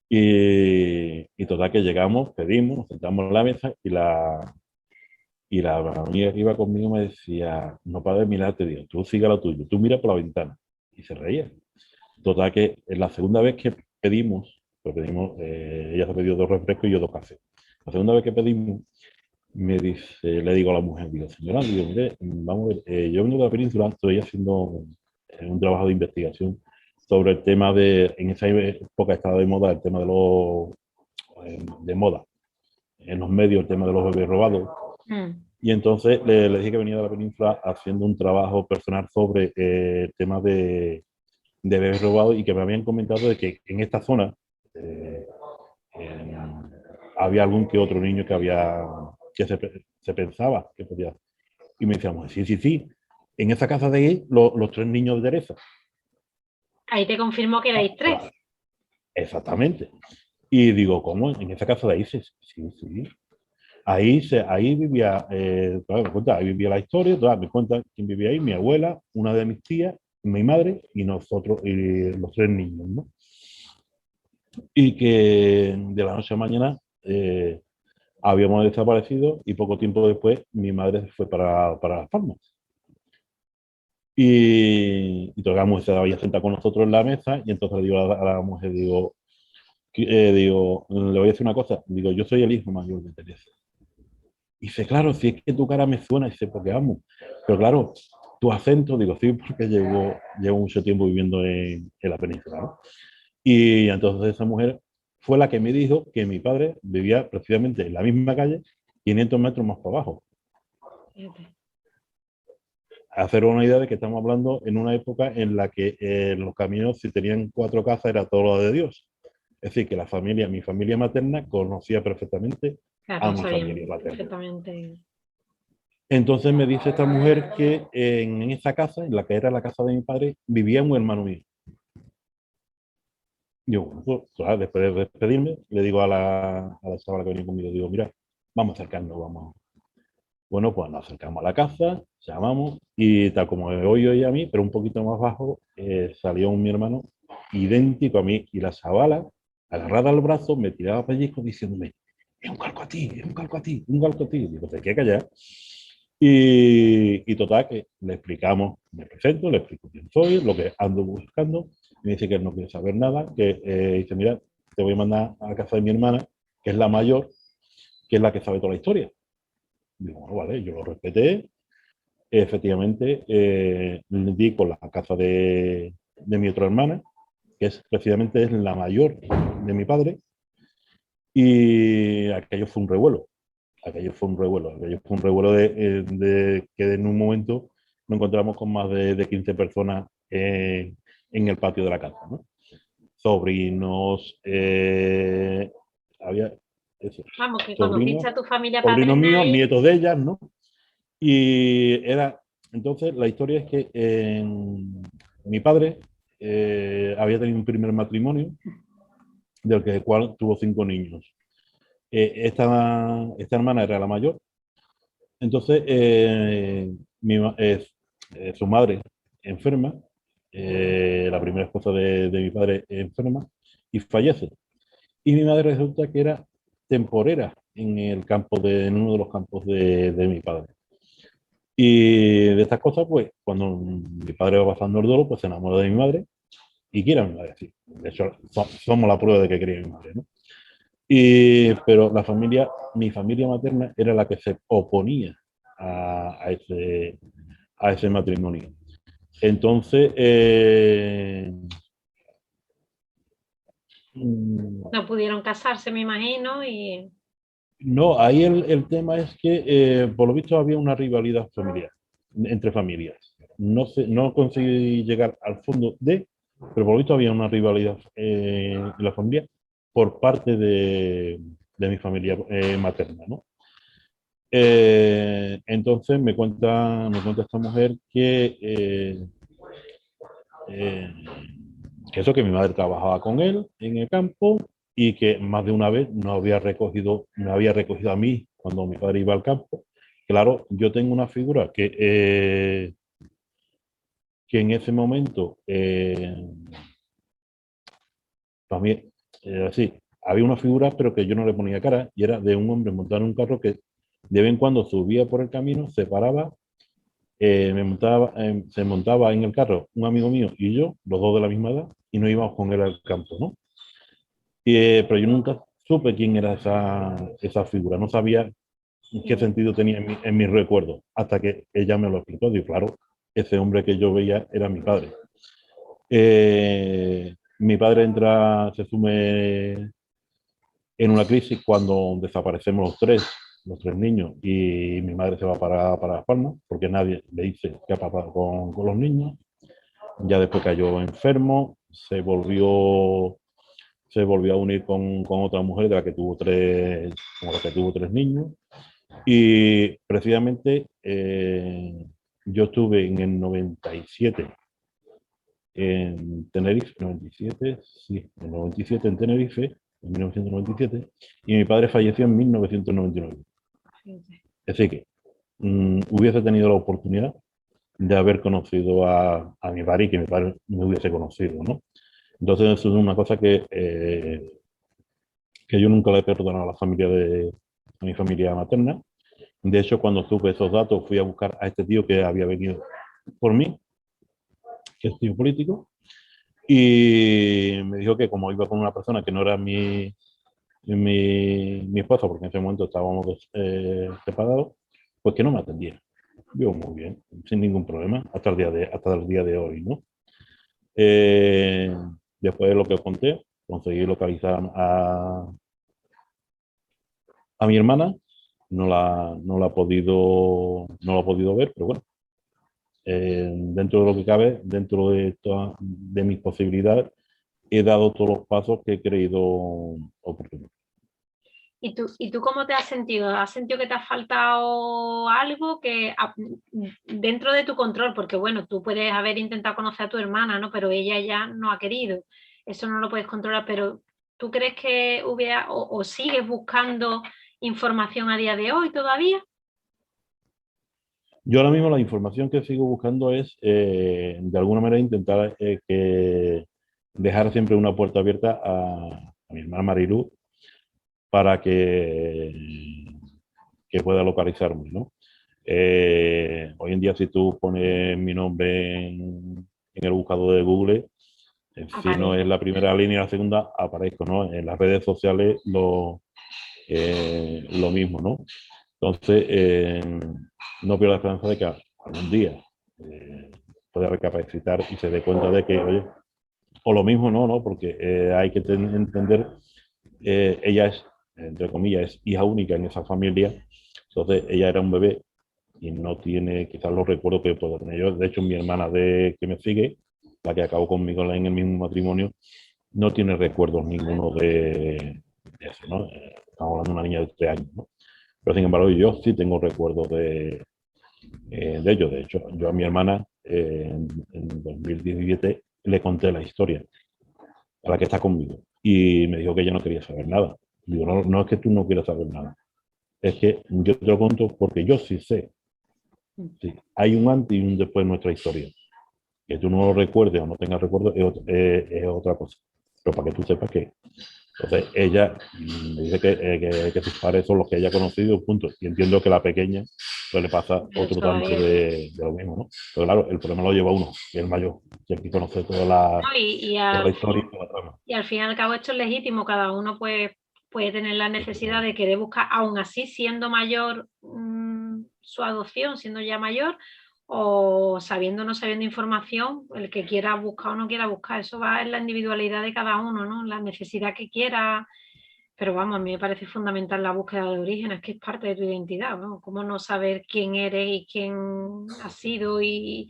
Y total, que llegamos, pedimos, nos sentamos en la mesa y la amiga que iba conmigo me decía, no para de mirar, te digo, tú siga lo tuyo, tú mira por la ventana. Y se reía. Total, que en la segunda vez que pedimos, ella se pedido 2 refrescos y yo 2 cafés. La segunda vez que pedimos, le digo a la mujer, digo, señora, digo, mire, vamos a ver, yo vengo de la península, estoy haciendo un trabajo de investigación sobre el tema en esa época estaba de moda el tema de moda, en los medios, el tema de los bebés robados. Y entonces le dije que venía de la península haciendo un trabajo personal sobre el tema de bebés robados y que me habían comentado de que en esta zona eh, eh, había algún que otro niño que se pensaba que podía. Y me decíamos, sí, sí, sí, en esa casa de ahí, los 3 niños de Teresa. Ahí te confirmó que Ah, erais 3. claro, exactamente. Y digo, ¿cómo? En esa casa de ahí, sí, sí. Ahí vivía, ahí vivía la historia, me cuenta quién vivía ahí, mi abuela, una de mis tías, mi madre y nosotros, y los 3 niños, ¿no? Y que de la noche a mañana habíamos desaparecido y poco tiempo después mi madre se fue para Las Palmas. Y tocamos, se había sentado con nosotros en la mesa y entonces le digo a la mujer, digo, le voy a decir una cosa, digo, yo soy el hijo mayor de Teresa. Y dice, claro, si es que tu cara me suena, dice, porque vamos. Pero claro, tu acento, digo, sí, porque llevo mucho tiempo viviendo en la península, ¿no? Y entonces esa mujer fue la que me dijo que mi padre vivía precisamente en la misma calle, 500 metros más para abajo. Hacer una idea de que estamos hablando en una época en la que los caminos, si tenían 4 casas, era todo lo de Dios. Es decir, que mi familia materna conocía perfectamente Claro, a no mi familia sabían paterna. perfectamente. Entonces me dice esta mujer que en esa casa, en la que era la casa de mi padre, vivía un hermano mío. Yo, bueno, pues, claro, después de despedirme, le digo a la chavala que venía conmigo, digo, mira, vamos a acercarnos, vamos. Bueno, pues nos acercamos a la casa, llamamos y tal como me voy yo y a mí, pero un poquito más bajo, salió mi hermano idéntico a mí y la chavala, agarrada al brazo, me tiraba pellizcos diciéndome, es un calco a ti, es un calco a ti, un calco a ti. Digo, ¿te qué callar? Y total, que le explicamos, me presento, le explico quién soy, lo que ando buscando, y me dice que él no quiere saber nada, que dice, mira, te voy a mandar a casa de mi hermana, que es la mayor, que es la que sabe toda la historia. Digo, bueno, vale, yo lo respeté. Efectivamente, di con la casa de mi otra hermana, que precisamente es la mayor de mi padre, y aquello fue un revuelo. Aquello fue un revuelo de que en un momento nos encontramos con más de 15 personas en el patio de la casa, ¿no? Sobrinos, había eso, Vamos, que conociste sobrinos, a tu familia sobrinos paterna míos, ahí. nietos de ellas, ¿no? Entonces la historia es que mi padre había tenido un primer matrimonio, del cual tuvo 5 niños. Esta hermana era la mayor, Entonces, su madre enferma, la primera esposa de mi padre enferma y fallece. Y mi madre resulta que era temporera en uno de los campos de mi padre. Y de estas cosas, pues, cuando mi padre va pasando el duelo, pues se enamora de mi madre y quiere a mi madre, sí. De hecho, somos la prueba de que quería a mi madre, ¿no? Pero mi familia materna era la que se oponía a ese matrimonio. Entonces, mm, No pudieron casarse, me imagino, y no, ahí el tema es que por lo visto había una rivalidad familiar, entre familias. No conseguí llegar al fondo pero por lo visto había una rivalidad en la familia por parte de mi familia materna, ¿no? Entonces me cuenta esta mujer eh, que eso, que mi madre trabajaba con él en el campo y que más de una vez me había recogido a mí cuando mi padre iba al campo. Claro, yo tengo una figura que en ese momento, también, así, había una figura, pero que yo no le ponía cara, y era de un hombre montado en un carro que de vez en cuando subía por el camino, se paraba, se montaba en el carro un amigo mío y yo, los dos de la misma edad, y nos íbamos con él al campo, ¿no? Pero yo nunca supe quién era esa figura, no sabía qué sentido tenía en mi recuerdo, hasta que ella me lo explicó. Y claro, ese hombre que yo veía era mi padre. Mi padre se sume en una crisis cuando desaparecemos los tres niños, y mi madre se va para Las Palmas, porque nadie le dice qué ha pasado con los niños. Ya después cayó enfermo, se volvió a unir con otra mujer de la que tuvo con la que tuvo tres niños. Y precisamente yo estuve en el 97 en Tenerife, 97, sí, en el 97 en Tenerife, en 1997, y mi padre falleció en 1999. Así que hubiese tenido la oportunidad de haber conocido a mi padre y que mi padre me hubiese conocido, ¿no? Entonces, eso es una cosa que yo nunca le he perdonado a mi familia materna. De hecho, cuando supe esos datos, fui a buscar a este tío que había venido por mí, que es tío político, y me dijo que como iba con una persona que no era mi esposa, porque en ese momento estábamos separados, pues que no me atendiera. Yo muy bien, sin ningún problema, hasta el día de hoy, ¿no? Eh, Después de lo que os conté, conseguí localizar a mi hermana. No la ha podido ver, pero bueno, dentro de lo que cabe, dentro de mis posibilidades, he dado todos los pasos que he creído oportunos. ¿Y tú cómo te has sentido? ¿Has sentido que te ha faltado algo dentro de tu control? Porque bueno, tú puedes haber intentado conocer a tu hermana, ¿no? Pero ella ya no ha querido. Eso no lo puedes controlar, pero ¿tú crees que hubiera o sigues buscando información a día de hoy todavía? Yo ahora mismo la información que sigo buscando es, de alguna manera, intentar dejar siempre una puerta abierta a mi hermana Marilu para que pueda localizarme, ¿no? Hoy en día, si tú pones mi nombre en el buscador de Google, si no es Aparece. la primera línea, la segunda, aparezco, ¿no? En las redes sociales lo mismo, ¿no? Entonces, no pierdo la esperanza de que algún día pueda recapacitar y se dé cuenta de que, oye, o lo mismo no, porque hay que entender, ella es, entre comillas, es hija única en esa familia. Entonces ella era un bebé y no tiene quizás los recuerdos que puedo tener yo. De hecho, mi hermana que me sigue, la que acabó conmigo en el mismo matrimonio, no tiene recuerdos ninguno de eso, ¿no? Estamos hablando de una niña de 3 años, ¿no? Pero sin embargo, yo sí tengo recuerdos de ello. De hecho, yo a mi hermana, en 2017 le conté la historia a la que está conmigo, y me dijo que ella no quería saber nada. Digo, no, no es que tú no quieras saber nada, Es que yo te lo cuento porque yo sí sé. Sí, hay un antes y un después en nuestra historia. Que tú no lo recuerdes o no tengas recuerdo es otra cosa. Pero para que tú sepas que entonces ella me dice que sus padres son los que ella ha conocido, punto. Y entiendo que la pequeña pues le pasa otro Eso tanto es. de lo mismo, ¿no? Pero claro, el problema lo lleva uno, que es el mayor, que aquí conoce ¿No? toda la historia y toda la trama. Y al fin y al cabo esto es legítimo, cada uno pues, puede tener la necesidad de querer buscar, aún así siendo mayor su adopción, siendo ya mayor, o sabiendo o no sabiendo información, el que quiera buscar o no quiera buscar, eso va en la individualidad de cada uno, ¿no? La necesidad que quiera, pero vamos, a mí me parece fundamental la búsqueda de origen, es que es parte de tu identidad, ¿no? Cómo no saber quién eres y quién has sido y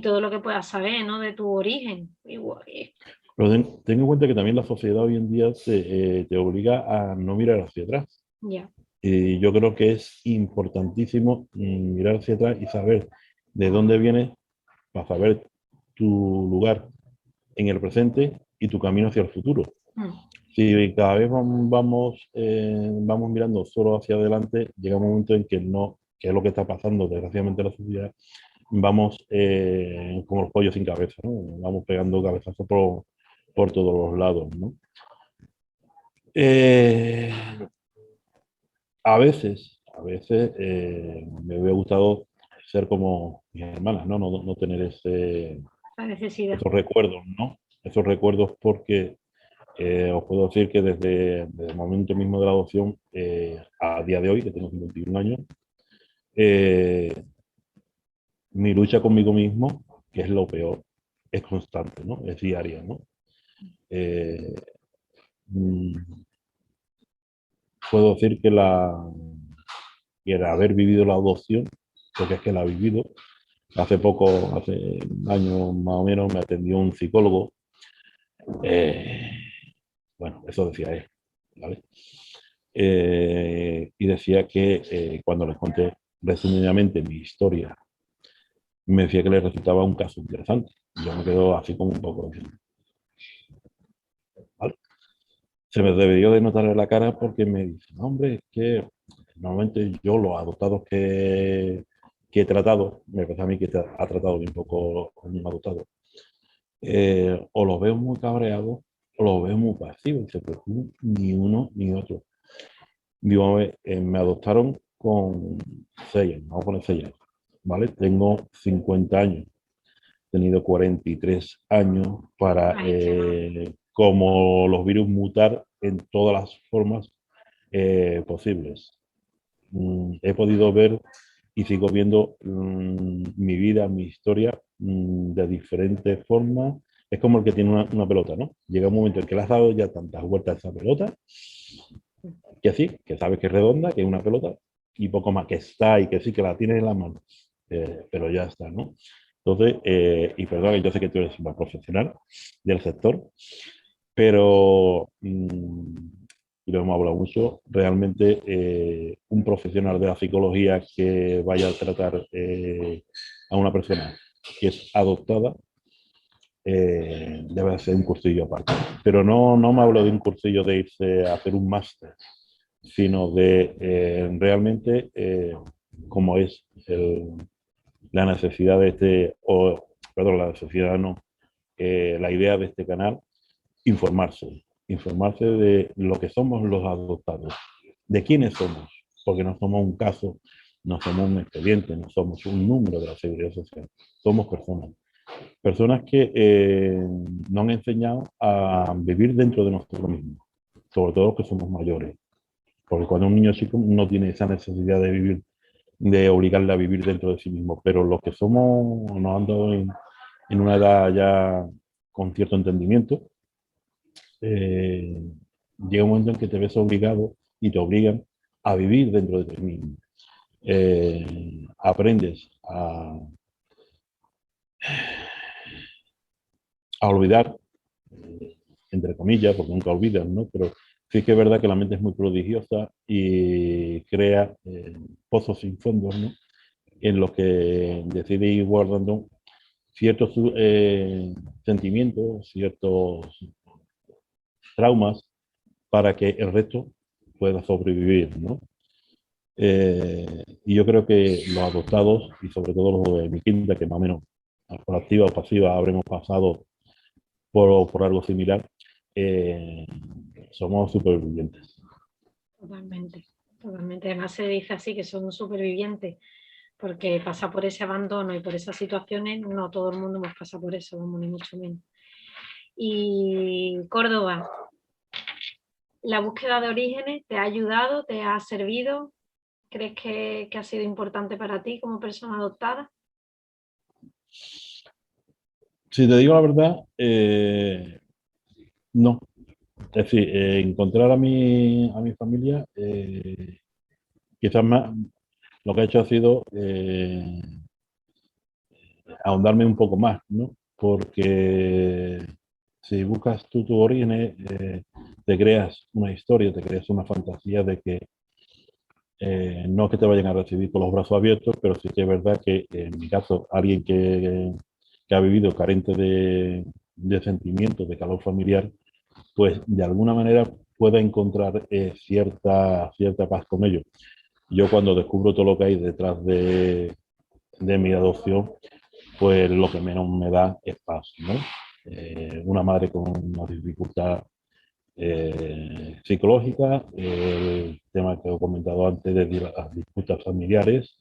todo lo que puedas saber, ¿no? De tu origen. Pero ten en cuenta que también la sociedad hoy en día te obliga a no mirar hacia atrás. Ya. Y yo creo que es importantísimo mirar hacia atrás y saber de dónde vienes para saber tu lugar en el presente y tu camino hacia el futuro. Si cada vez vamos mirando solo hacia adelante, llega un momento en que no, que es lo que está pasando desgraciadamente en la sociedad, vamos como los pollos sin cabeza, ¿no? Vamos pegando cabezazos por todos los lados, ¿no? Eh, a veces me hubiera gustado ser como mis hermanas, ¿no? No tener La necesidad. esos recuerdos, ¿no? Esos recuerdos porque os puedo decir que desde el momento mismo de la adopción a día de hoy, que tengo 51 años, eh, mi lucha conmigo mismo, que es lo peor, es constante, ¿no? Es diaria, ¿no? Eh, mm, puedo decir que el haber vivido la adopción, porque es que la he vivido, hace poco, hace un año más o menos, me atendió un psicólogo. eh, bueno, eso decía él, ¿vale? Y decía que cuando les conté resumidamente mi historia, me decía que le resultaba un caso interesante. Yo me quedo así como un poco diciendo, ¿vale? Se me debió de notar en la cara porque me dice, no, hombre, es que normalmente yo los adoptados que he tratado, me parece a mí que ha tratado bien poco con un adoptado, o los veo muy cabreados o los veo muy pasivos. Dice, pero tú, ni uno ni otro. Digo, a ver, me adoptaron con 6 años, vamos a poner 6 años, ¿vale? Tengo 50 años, he tenido 43 años para, Ahí está. como los virus, mutar en todas las formas posibles. He podido ver y sigo viendo mi vida, mi historia de diferentes formas. Es como el que tiene una pelota, ¿no? Llega un momento en que le has dado ya tantas vueltas a esa pelota que sí, que sabes que es redonda, que es una pelota, y poco más, que está y que sí, que la tienes en la mano, pero ya está, ¿no? Entonces, y perdón, yo sé que tú eres una profesional del sector, pero, y lo hemos hablado mucho, realmente un profesional de la psicología que vaya a tratar a una persona que es adoptada, debe hacer un cursillo aparte. Pero no me hablo de un cursillo de irse a hacer un máster, sino de realmente cómo es la necesidad de perdón, la necesidad no, la idea de este canal, informarse de lo que somos los adoptados, de quiénes somos, porque no somos un caso, no somos un expediente, no somos un número de la seguridad social, somos personas que nos han enseñado a vivir dentro de nosotros mismos, sobre todo los que somos mayores, porque cuando un niño chico no tiene esa necesidad de vivir, de obligarle a vivir dentro de sí mismo, pero los que somos, nos han dado en una edad ya con cierto entendimiento, eh, llega un momento en que te ves obligado y te obligan a vivir dentro de ti mismo. Aprendes a olvidar, entre comillas, porque nunca olvidas, ¿no? Pero sí que es verdad que la mente es muy prodigiosa y crea pozos sin fondos, ¿no? En los que decide ir guardando ciertos sentimientos, ciertos traumas para que el resto pueda sobrevivir, ¿no? Y yo creo que los adoptados, y sobre todo los de mi quinta, que más o menos por activa o pasiva habremos pasado por algo similar, eh, somos supervivientes. Totalmente, totalmente. Además se dice así que son supervivientes, porque pasa por ese abandono y por esas situaciones, no todo el mundo hemos pasado por eso, vamos, ni mucho menos. Y Córdoba, ¿la búsqueda de orígenes te ha ayudado, te ha servido? ¿Crees que ha sido importante para ti como persona adoptada? Si te digo la verdad, no. Es decir, encontrar a mi familia, quizás más, lo que ha hecho ha sido ahondarme un poco más, ¿no? Porque si buscas tú tu origen, te creas una historia, te creas una fantasía de que no es que te vayan a recibir con los brazos abiertos, pero sí que es verdad que en mi caso, alguien que ha vivido carente de sentimientos, de calor familiar, pues de alguna manera pueda encontrar cierta paz con ellos. Yo cuando descubro todo lo que hay detrás de mi adopción, pues lo que menos me da es paz, ¿no? Una madre con una dificultad psicológica, el tema que he comentado antes de las disputas familiares,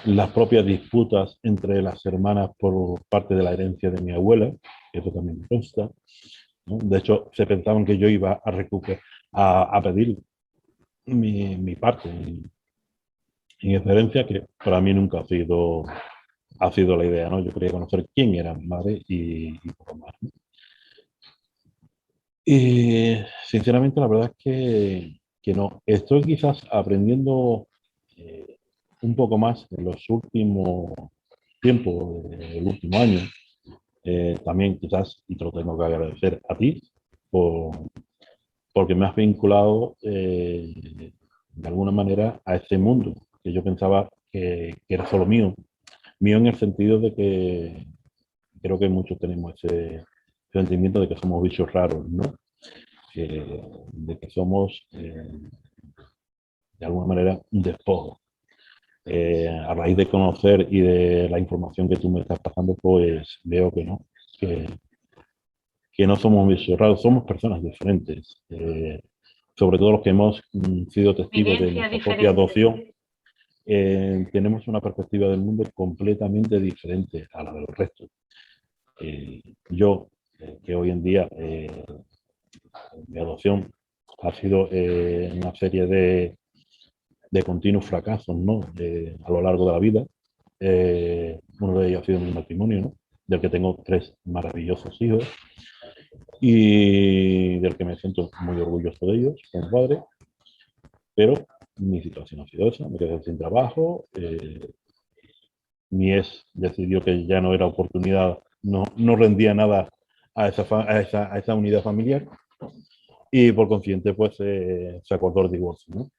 las propias disputas entre las hermanas por parte de la herencia de mi abuela, que eso también me consta, ¿no? De hecho, se pensaban que yo iba a recuperar, a pedir mi parte en esa herencia, que para mí nunca ha sido la idea, ¿no? Yo quería conocer quién era mi madre y poco más, ¿no? Y sinceramente, la verdad es que no. Estoy quizás aprendiendo eh, un poco más en los últimos tiempos, el último año. También quizás, y te lo tengo que agradecer a ti, por, porque me has vinculado de alguna manera a ese mundo que yo pensaba que era solo mío. Mío en el sentido de que creo que muchos tenemos ese sentimiento de que somos bichos raros, ¿no? De que somos, de alguna manera, un despojo. A raíz de conocer y de la información que tú me estás pasando, pues veo que no, que, que no somos bichos raros, somos personas diferentes. Sobre todo los que hemos sido testigos de Vivencia nuestra propia diferente. adopción, tenemos una perspectiva del mundo completamente diferente a la del resto. Yo, que hoy en día mi adopción ha sido una serie de continuos fracasos, ¿no? A lo largo de la vida. Uno de ellos ha sido mi matrimonio, ¿no? Del que tengo 3 maravillosos hijos y del que me siento muy orgulloso de ellos como padre, pero mi situación ha sido esa, me quedé sin trabajo, mi ex decidió que ya no era oportunidad, no rendía nada a esa unidad familiar y por consiguiente pues se acordó el divorcio, ¿no?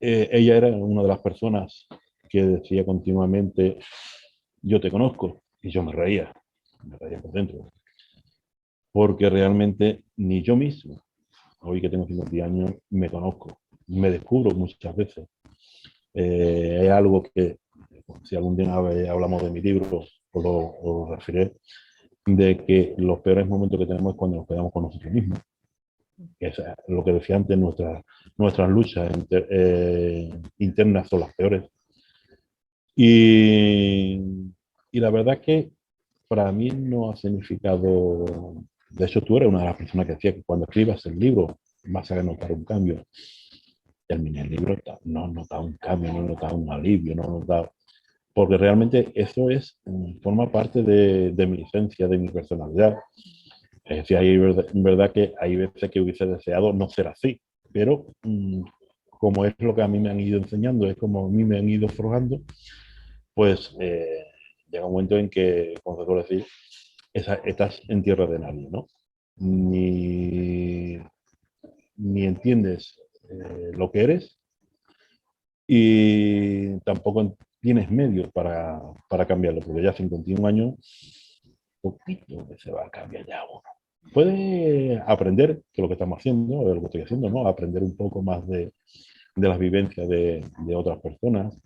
Ella era una de las personas que decía continuamente, yo te conozco, y yo me reía por dentro, porque realmente ni yo mismo, hoy que tengo 50 años, me conozco, me descubro muchas veces. Es algo que, si algún día hablamos de mi libro, os lo referiré, de que los peores momentos que tenemos es cuando nos quedamos con nosotros mismos. Es lo que decía antes, nuestras luchas internas son las peores. Y, y la verdad es que para mí no ha significado, de hecho tú eres una de las personas que decía que cuando escribas el libro vas a notar un cambio. Terminé el libro, no he notado un cambio, no he notado un alivio, no he notado, porque realmente eso forma parte de mi esencia, de mi personalidad. Es decir, en verdad que hay veces que hubiese deseado no ser así, pero como es lo que a mí me han ido enseñando, es como a mí me han ido forjando, pues llega un momento en que, como se suele decir, estás en tierra de nadie, ¿no? Ni, ni entiendes lo que eres y tampoco tienes medios para cambiarlo, porque ya 51 años, poquito que se va a cambiar ya uno. Puede aprender, que es lo que estamos haciendo, o lo que estoy haciendo, ¿no? Aprender un poco más de las vivencias de otras personas.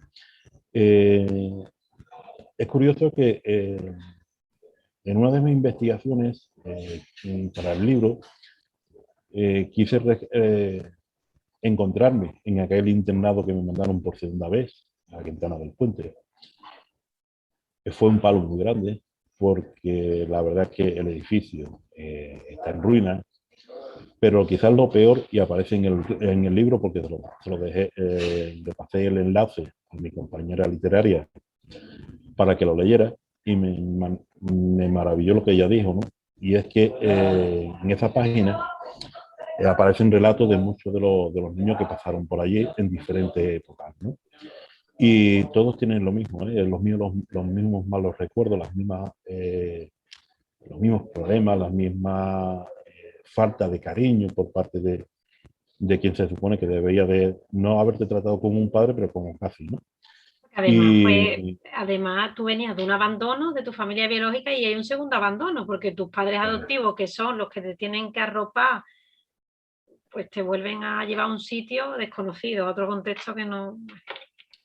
Eh, es curioso que en una de mis investigaciones para el libro quise encontrarme en aquel internado que me mandaron por segunda vez a Quintana del Puente. Fue un palo muy grande porque la verdad es que el edificio está en ruinas, pero quizás lo peor, y aparece en el libro porque se lo dejé, le pasé el enlace a mi compañera literaria para que lo leyera, y me maravilló lo que ella dijo, ¿no? Y es que en esa página aparecen relatos de muchos de los niños que pasaron por allí en diferentes épocas, ¿no? Y todos tienen lo mismo, ¿eh? Los míos, los mismos malos recuerdos, las mismas, los mismos problemas, las mismas falta de cariño por parte de quien se supone que debería de no haberte tratado como un padre, pero como casi, ¿no? Y Además tú venías de un abandono de tu familia biológica y hay un segundo abandono, porque tus padres adoptivos, que son los que te tienen que arropar, pues te vuelven a llevar a un sitio desconocido, a otro contexto que no...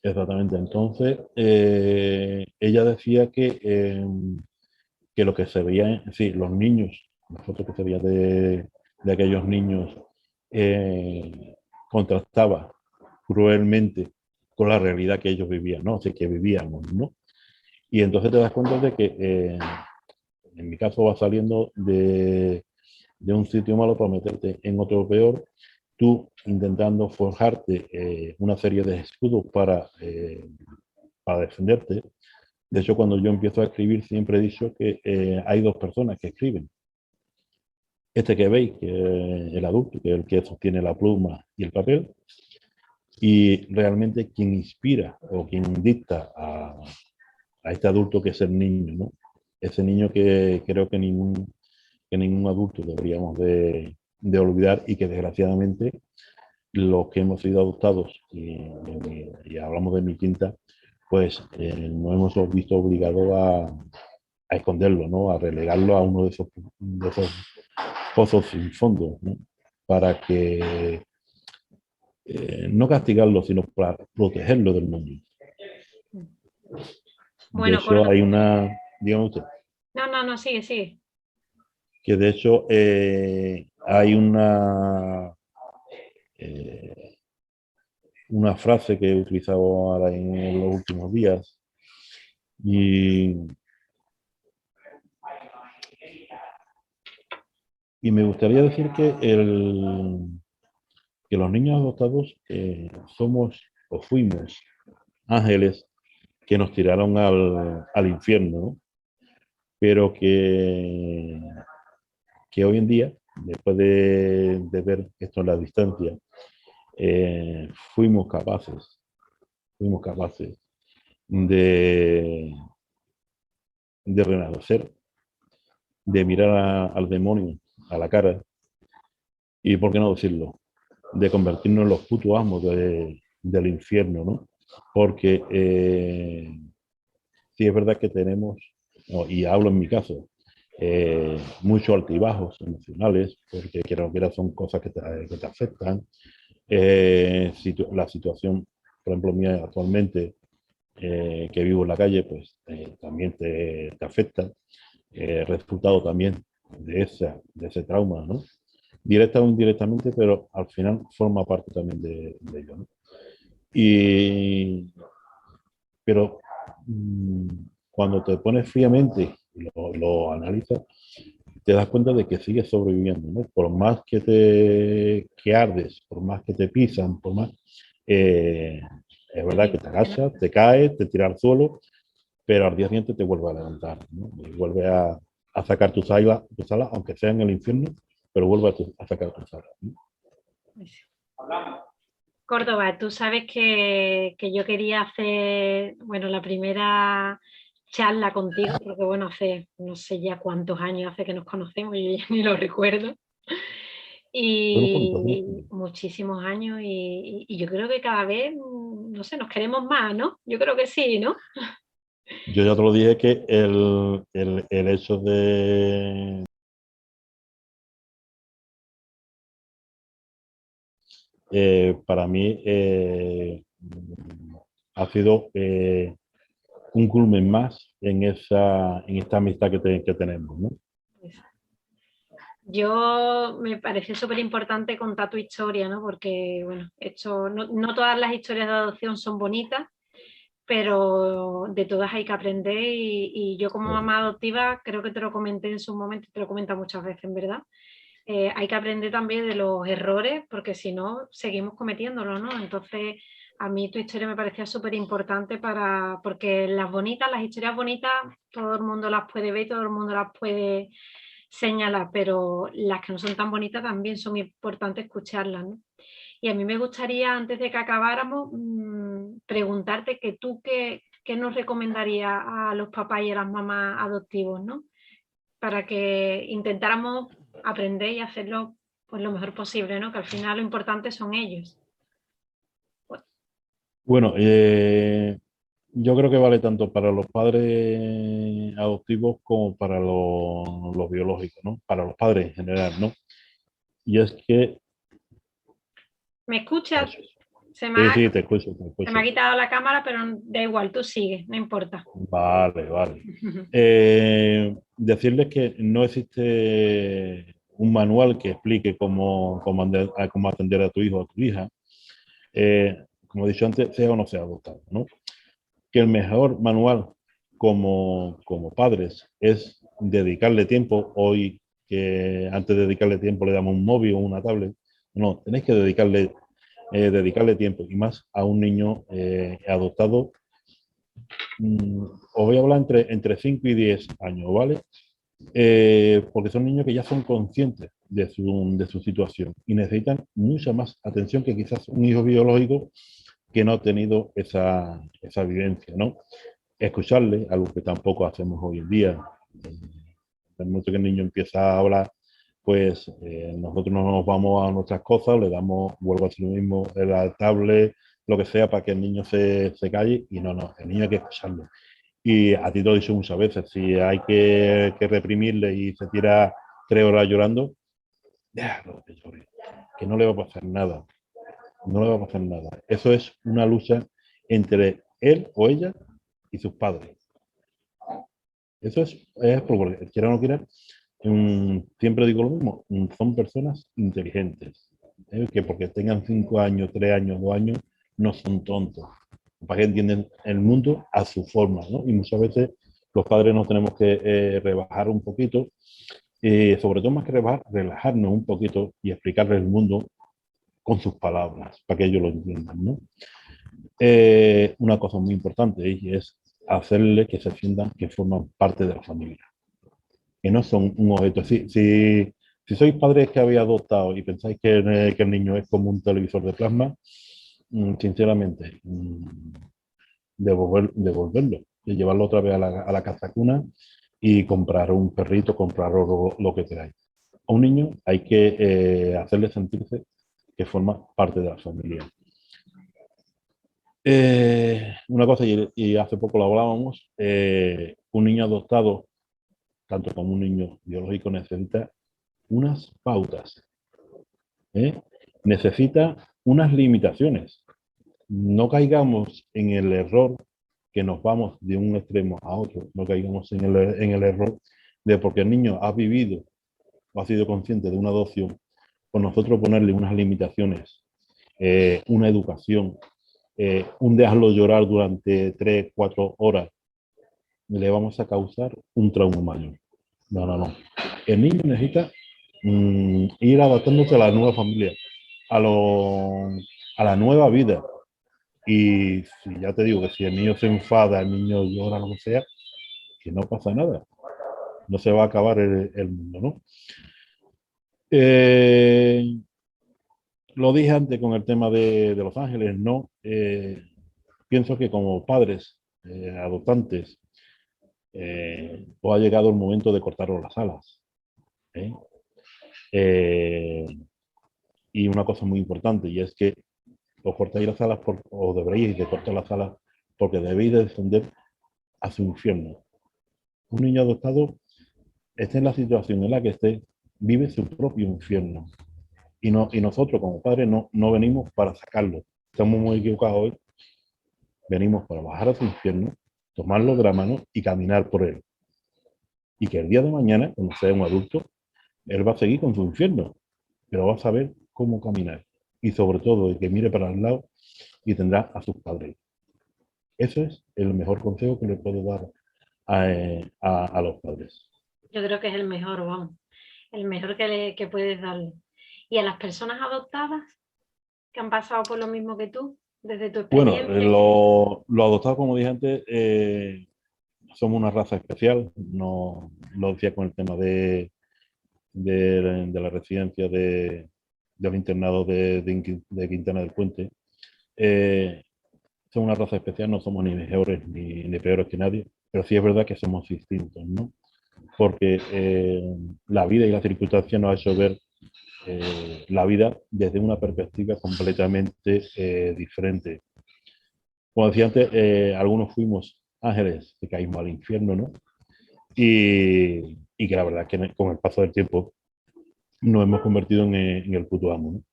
exactamente, entonces ella decía que lo que se veía, sí, los niños, las fotos que se veía de aquellos niños, contrastaba cruelmente con la realidad que ellos vivían, ¿no? Así que vivíamos, ¿no? Y entonces te das cuenta de que, en mi caso, vas saliendo de un sitio malo para meterte en otro peor, tú intentando forjarte una serie de escudos para defenderte. De hecho, cuando yo empiezo a escribir, siempre he dicho que hay dos personas que escriben. Este que veis, que es el adulto, que es el que sostiene la pluma y el papel, y realmente quien inspira o quien dicta a este adulto que es el niño, ¿no? Ese niño que creo que ningún adulto deberíamos de olvidar, y que desgraciadamente los que hemos sido adoptados, y hablamos de mi quinta, pues nos hemos visto obligados a esconderlo, ¿no? A relegarlo a uno de esos pozos sin fondo, ¿no? Para que no castigarlo, sino para protegerlo del mundo. De Bueno, hecho, hay una, dígame usted, no, sigue, sigue. que de hecho hay una frase que he utilizado ahora en los últimos días, y, y me gustaría decir que los niños adoptados somos o fuimos ángeles que nos tiraron al infierno, ¿no? Pero que hoy en día, después de ver esto en la distancia, eh, fuimos capaces, fuimos capaces de, de renacer, de mirar al demonio a la cara, y, ¿por qué no decirlo?, de convertirnos en los putos amos del infierno, ¿no? Porque sí es verdad que tenemos, no, y hablo en mi caso, muchos altibajos emocionales, porque quiera o no quiera son cosas que te afectan. La situación, por ejemplo, mía actualmente, que vivo en la calle, pues también te afecta. Resultado también de ese trauma, ¿no? Directa o indirectamente, pero al final forma parte también de ello, ¿no? Y, pero cuando te pones fríamente y lo analizas, te das cuenta de que sigues sobreviviendo, ¿no? Por más que ardes, por más que te pisan, por más... eh, es verdad que te agachas, te caes, te tiras al suelo, pero al día siguiente te vuelve a levantar, ¿no? Y vuelve a sacar tus alas, aunque sea en el infierno, pero vuelve a sacar tus alas, ¿no? Córdoba, tú sabes que yo quería hacer, bueno, la primera charla contigo, porque bueno, hace no sé ya cuántos años hace que nos conocemos, yo ya ni lo recuerdo. Unos cuantos, ¿no? Y muchísimos años y yo creo que cada vez, no sé, nos queremos más, ¿no? Yo creo que sí, ¿no? Yo ya te lo dije que el hecho de para mí ha sido un culmen más en esta amistad que tenemos, ¿no? Yo me parece súper importante contar tu historia, ¿no? Porque, bueno, esto, no todas las historias de adopción son bonitas, pero de todas hay que aprender y yo como mamá adoptiva, creo que te lo comenté en su momento, te lo comento muchas veces, en verdad. Hay que aprender también de los errores, porque si no, seguimos cometiéndolos, ¿no? Entonces, a mí tu historia me parecía súper importante porque las historias bonitas, todo el mundo las puede ver, todo el mundo las puede señalar, pero las que no son tan bonitas también son importantes escucharlas, ¿no? Y a mí me gustaría, antes de que acabáramos, preguntarte que tú qué nos recomendarías a los papás y a las mamás adoptivos, ¿no? Para que intentáramos aprender y hacerlo pues, lo mejor posible, ¿no? Que al final lo importante son ellos. Bueno, yo creo que vale tanto para los padres adoptivos como para los biológicos, ¿no? Para los padres en general, ¿no? Y es que... ¿Me escuchas? Eso es. Se me Sí, ha, sí, te escucho, te se me escucho. ha quitado la cámara, pero da igual, tú sigues, no importa. Vale, vale. Decirles que no existe un manual que explique cómo atender a tu hijo o a tu hija, como he dicho antes, sea o no sea adoptado, ¿no? Que el mejor manual como padres es dedicarle tiempo. Hoy, que antes de dedicarle tiempo le damos un móvil o una tablet, no, tenéis que dedicarle tiempo, y más a un niño adoptado. Os voy a hablar entre 5 y 10 años, ¿vale? Porque son niños que ya son conscientes de su situación y necesitan mucha más atención que quizás un hijo biológico que no ha tenido esa vivencia, ¿no? Escucharle, algo que tampoco hacemos hoy en día. En el momento que el niño empieza a hablar, pues nosotros nos vamos a nuestras cosas, le damos, vuelvo a hacer lo mismo, la tablet, lo que sea, para que el niño se calle, y no, el niño hay que escucharlo. Y a ti te lo he dicho muchas veces, si hay que reprimirle y se tira 3 horas llorando, déjalo que llore, que no le va a pasar nada, no le va a pasar nada. Eso es una lucha entre él o ella y sus padres. Eso es porque, quiera o no quiera, siempre digo lo mismo, son personas inteligentes, que porque tengan 5 años, 3 años, 2 años, no son tontos, para que entienden el mundo a su forma, ¿no? Y muchas veces los padres nos tenemos que rebajar un poquito, sobre todo más que rebajar, relajarnos un poquito y explicarles el mundo con sus palabras, para que ellos lo entiendan, ¿no? Una cosa muy importante y es hacerle que se sientan que forman parte de la familia, que no son un objeto. Si sois padres que habéis adoptado y pensáis que el niño es como un televisor de plasma, sinceramente, devolverlo, y llevarlo otra vez a la casa cuna y comprar un perrito, comprar lo que queráis. A un niño hay que hacerle sentirse que forma parte de la familia. Una cosa, y hace poco lo hablábamos, un niño adoptado, tanto como un niño biológico, necesita unas pautas, ¿eh? Necesita unas limitaciones. No caigamos en el error que nos vamos de un extremo a otro, no caigamos en el error de porque el niño ha vivido o ha sido consciente de una adopción, por nosotros ponerle unas limitaciones, una educación, un dejarlo llorar durante 3, 4 horas, le vamos a causar un trauma mayor. No, no, no. El niño necesita ir adaptándose a la nueva familia, a, lo, a la nueva vida. Y si ya te digo que si el niño se enfada, el niño llora, lo que sea, que no pasa nada. No se va a acabar el mundo, ¿no? Eh, lo dije antes con el tema de Los Ángeles, ¿no? Pienso que como padres adoptantes, os ha llegado el momento de cortaros las alas. ¿Eh? Eh, y una cosa muy importante, y es que os cortáis las alas, o deberíais de cortar las alas, porque debéis de descender a su infierno. Un niño adoptado, esté en la situación en la que esté, vive su propio infierno. Y nosotros como padres no venimos para sacarlo. Estamos muy equivocados hoy. Venimos para bajar a su infierno, tomarlo de la mano y caminar por él. Y que el día de mañana, cuando sea un adulto, él va a seguir con su infierno, pero va a saber cómo caminar. Y sobre todo, de que mire para el lado y tendrá a sus padres. Eso es el mejor consejo que le puedo dar a los padres. Yo creo que es el mejor, vamos, el mejor que puedes darle. ¿Y a las personas adoptadas que han pasado por lo mismo que tú, desde tu Bueno, experiencia? lo adoptado, como dije antes, somos una raza especial. No lo decía con el tema de la residencia del internado de Quintana del Puente. Somos una raza especial, no somos ni mejores ni peores que nadie, pero sí es verdad que somos distintos, ¿no? Porque la vida y las circunstancias nos ha hecho ver la vida desde una perspectiva completamente diferente. Como decía antes, algunos fuimos ángeles que caímos al infierno, ¿no? Y que la verdad es que con el paso del tiempo nos hemos convertido en el puto amo, ¿no?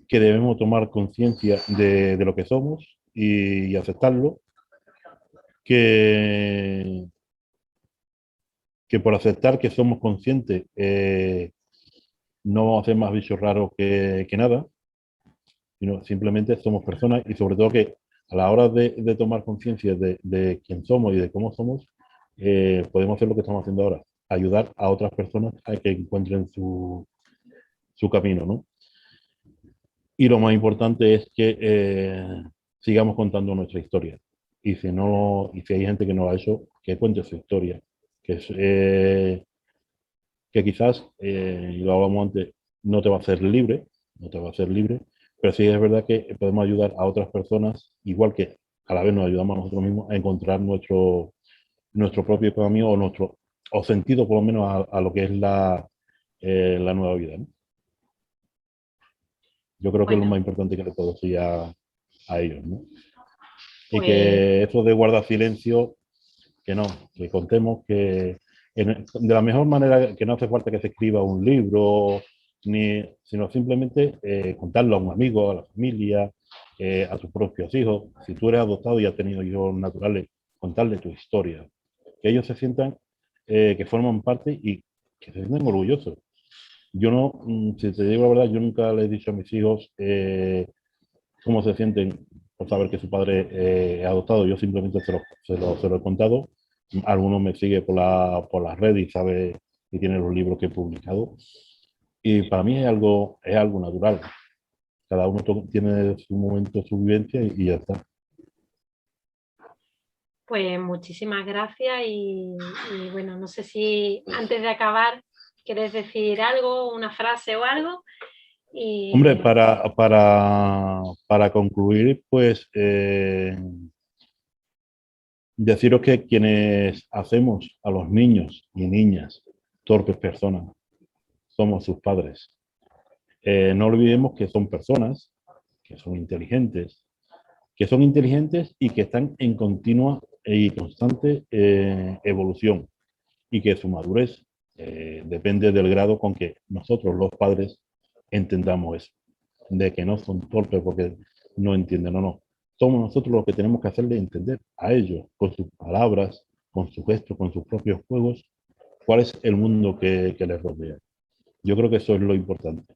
Que debemos tomar conciencia de lo que somos y aceptarlo, que, que por aceptar que somos conscientes no vamos a ser más bichos raros que nada, sino simplemente somos personas y sobre todo que a la hora de tomar conciencia de quién somos y de cómo somos, podemos hacer lo que estamos haciendo ahora, ayudar a otras personas a que encuentren su camino, ¿no? Y lo más importante es que sigamos contando nuestra historia. Y si no, y si hay gente que no lo ha hecho, que cuente su historia. Que quizás, y lo hablábamos antes, no te va a hacer libre, no te va a hacer libre, pero sí es verdad que podemos ayudar a otras personas, igual que a la vez nos ayudamos a nosotros mismos a encontrar nuestro propio camino o sentido por lo menos a lo que es la nueva vida, ¿no? Yo creo que es lo más Bueno, importante que le puedo decir a ellos, ¿no? Y pues que eso de guardar silencio, que no, que contemos de la mejor manera, que no hace falta que se escriba un libro, sino simplemente contarlo a un amigo, a la familia, a tus propios hijos. Si tú eres adoptado y has tenido hijos naturales, contarle tu historia. Que ellos se sientan que forman parte y que se sientan orgullosos. Yo no, si te digo la verdad, yo nunca le he dicho a mis hijos cómo se sienten por saber que su padre es adoptado. Yo simplemente se lo he contado. Algunos me sigue por las redes y sabe y tiene los libros que he publicado. Y para mí es algo natural. Cada uno tiene su momento, su vivencia y ya está. Pues muchísimas gracias y bueno, no sé si antes de acabar quieres decir algo, una frase o algo. Hombre, Y para concluir, pues deciros que quienes hacemos a los niños y niñas torpes personas somos sus padres. No olvidemos que son personas, que son inteligentes y que están en continua y constante evolución y que su madurez depende del grado con que nosotros los padres entendamos eso, de que no son torpes porque no entienden, no. Somos nosotros los que tenemos que hacerle entender a ellos con sus palabras, con sus gestos, con sus propios juegos, cuál es el mundo que les rodea. Yo creo que eso es lo importante.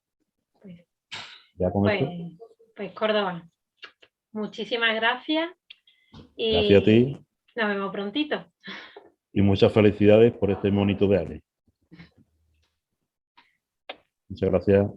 Ya con pues, esto, pues Córdoba, muchísimas gracias gracias a ti y nos vemos prontito. y muchas felicidades por este monito de Ale. Muchas gracias.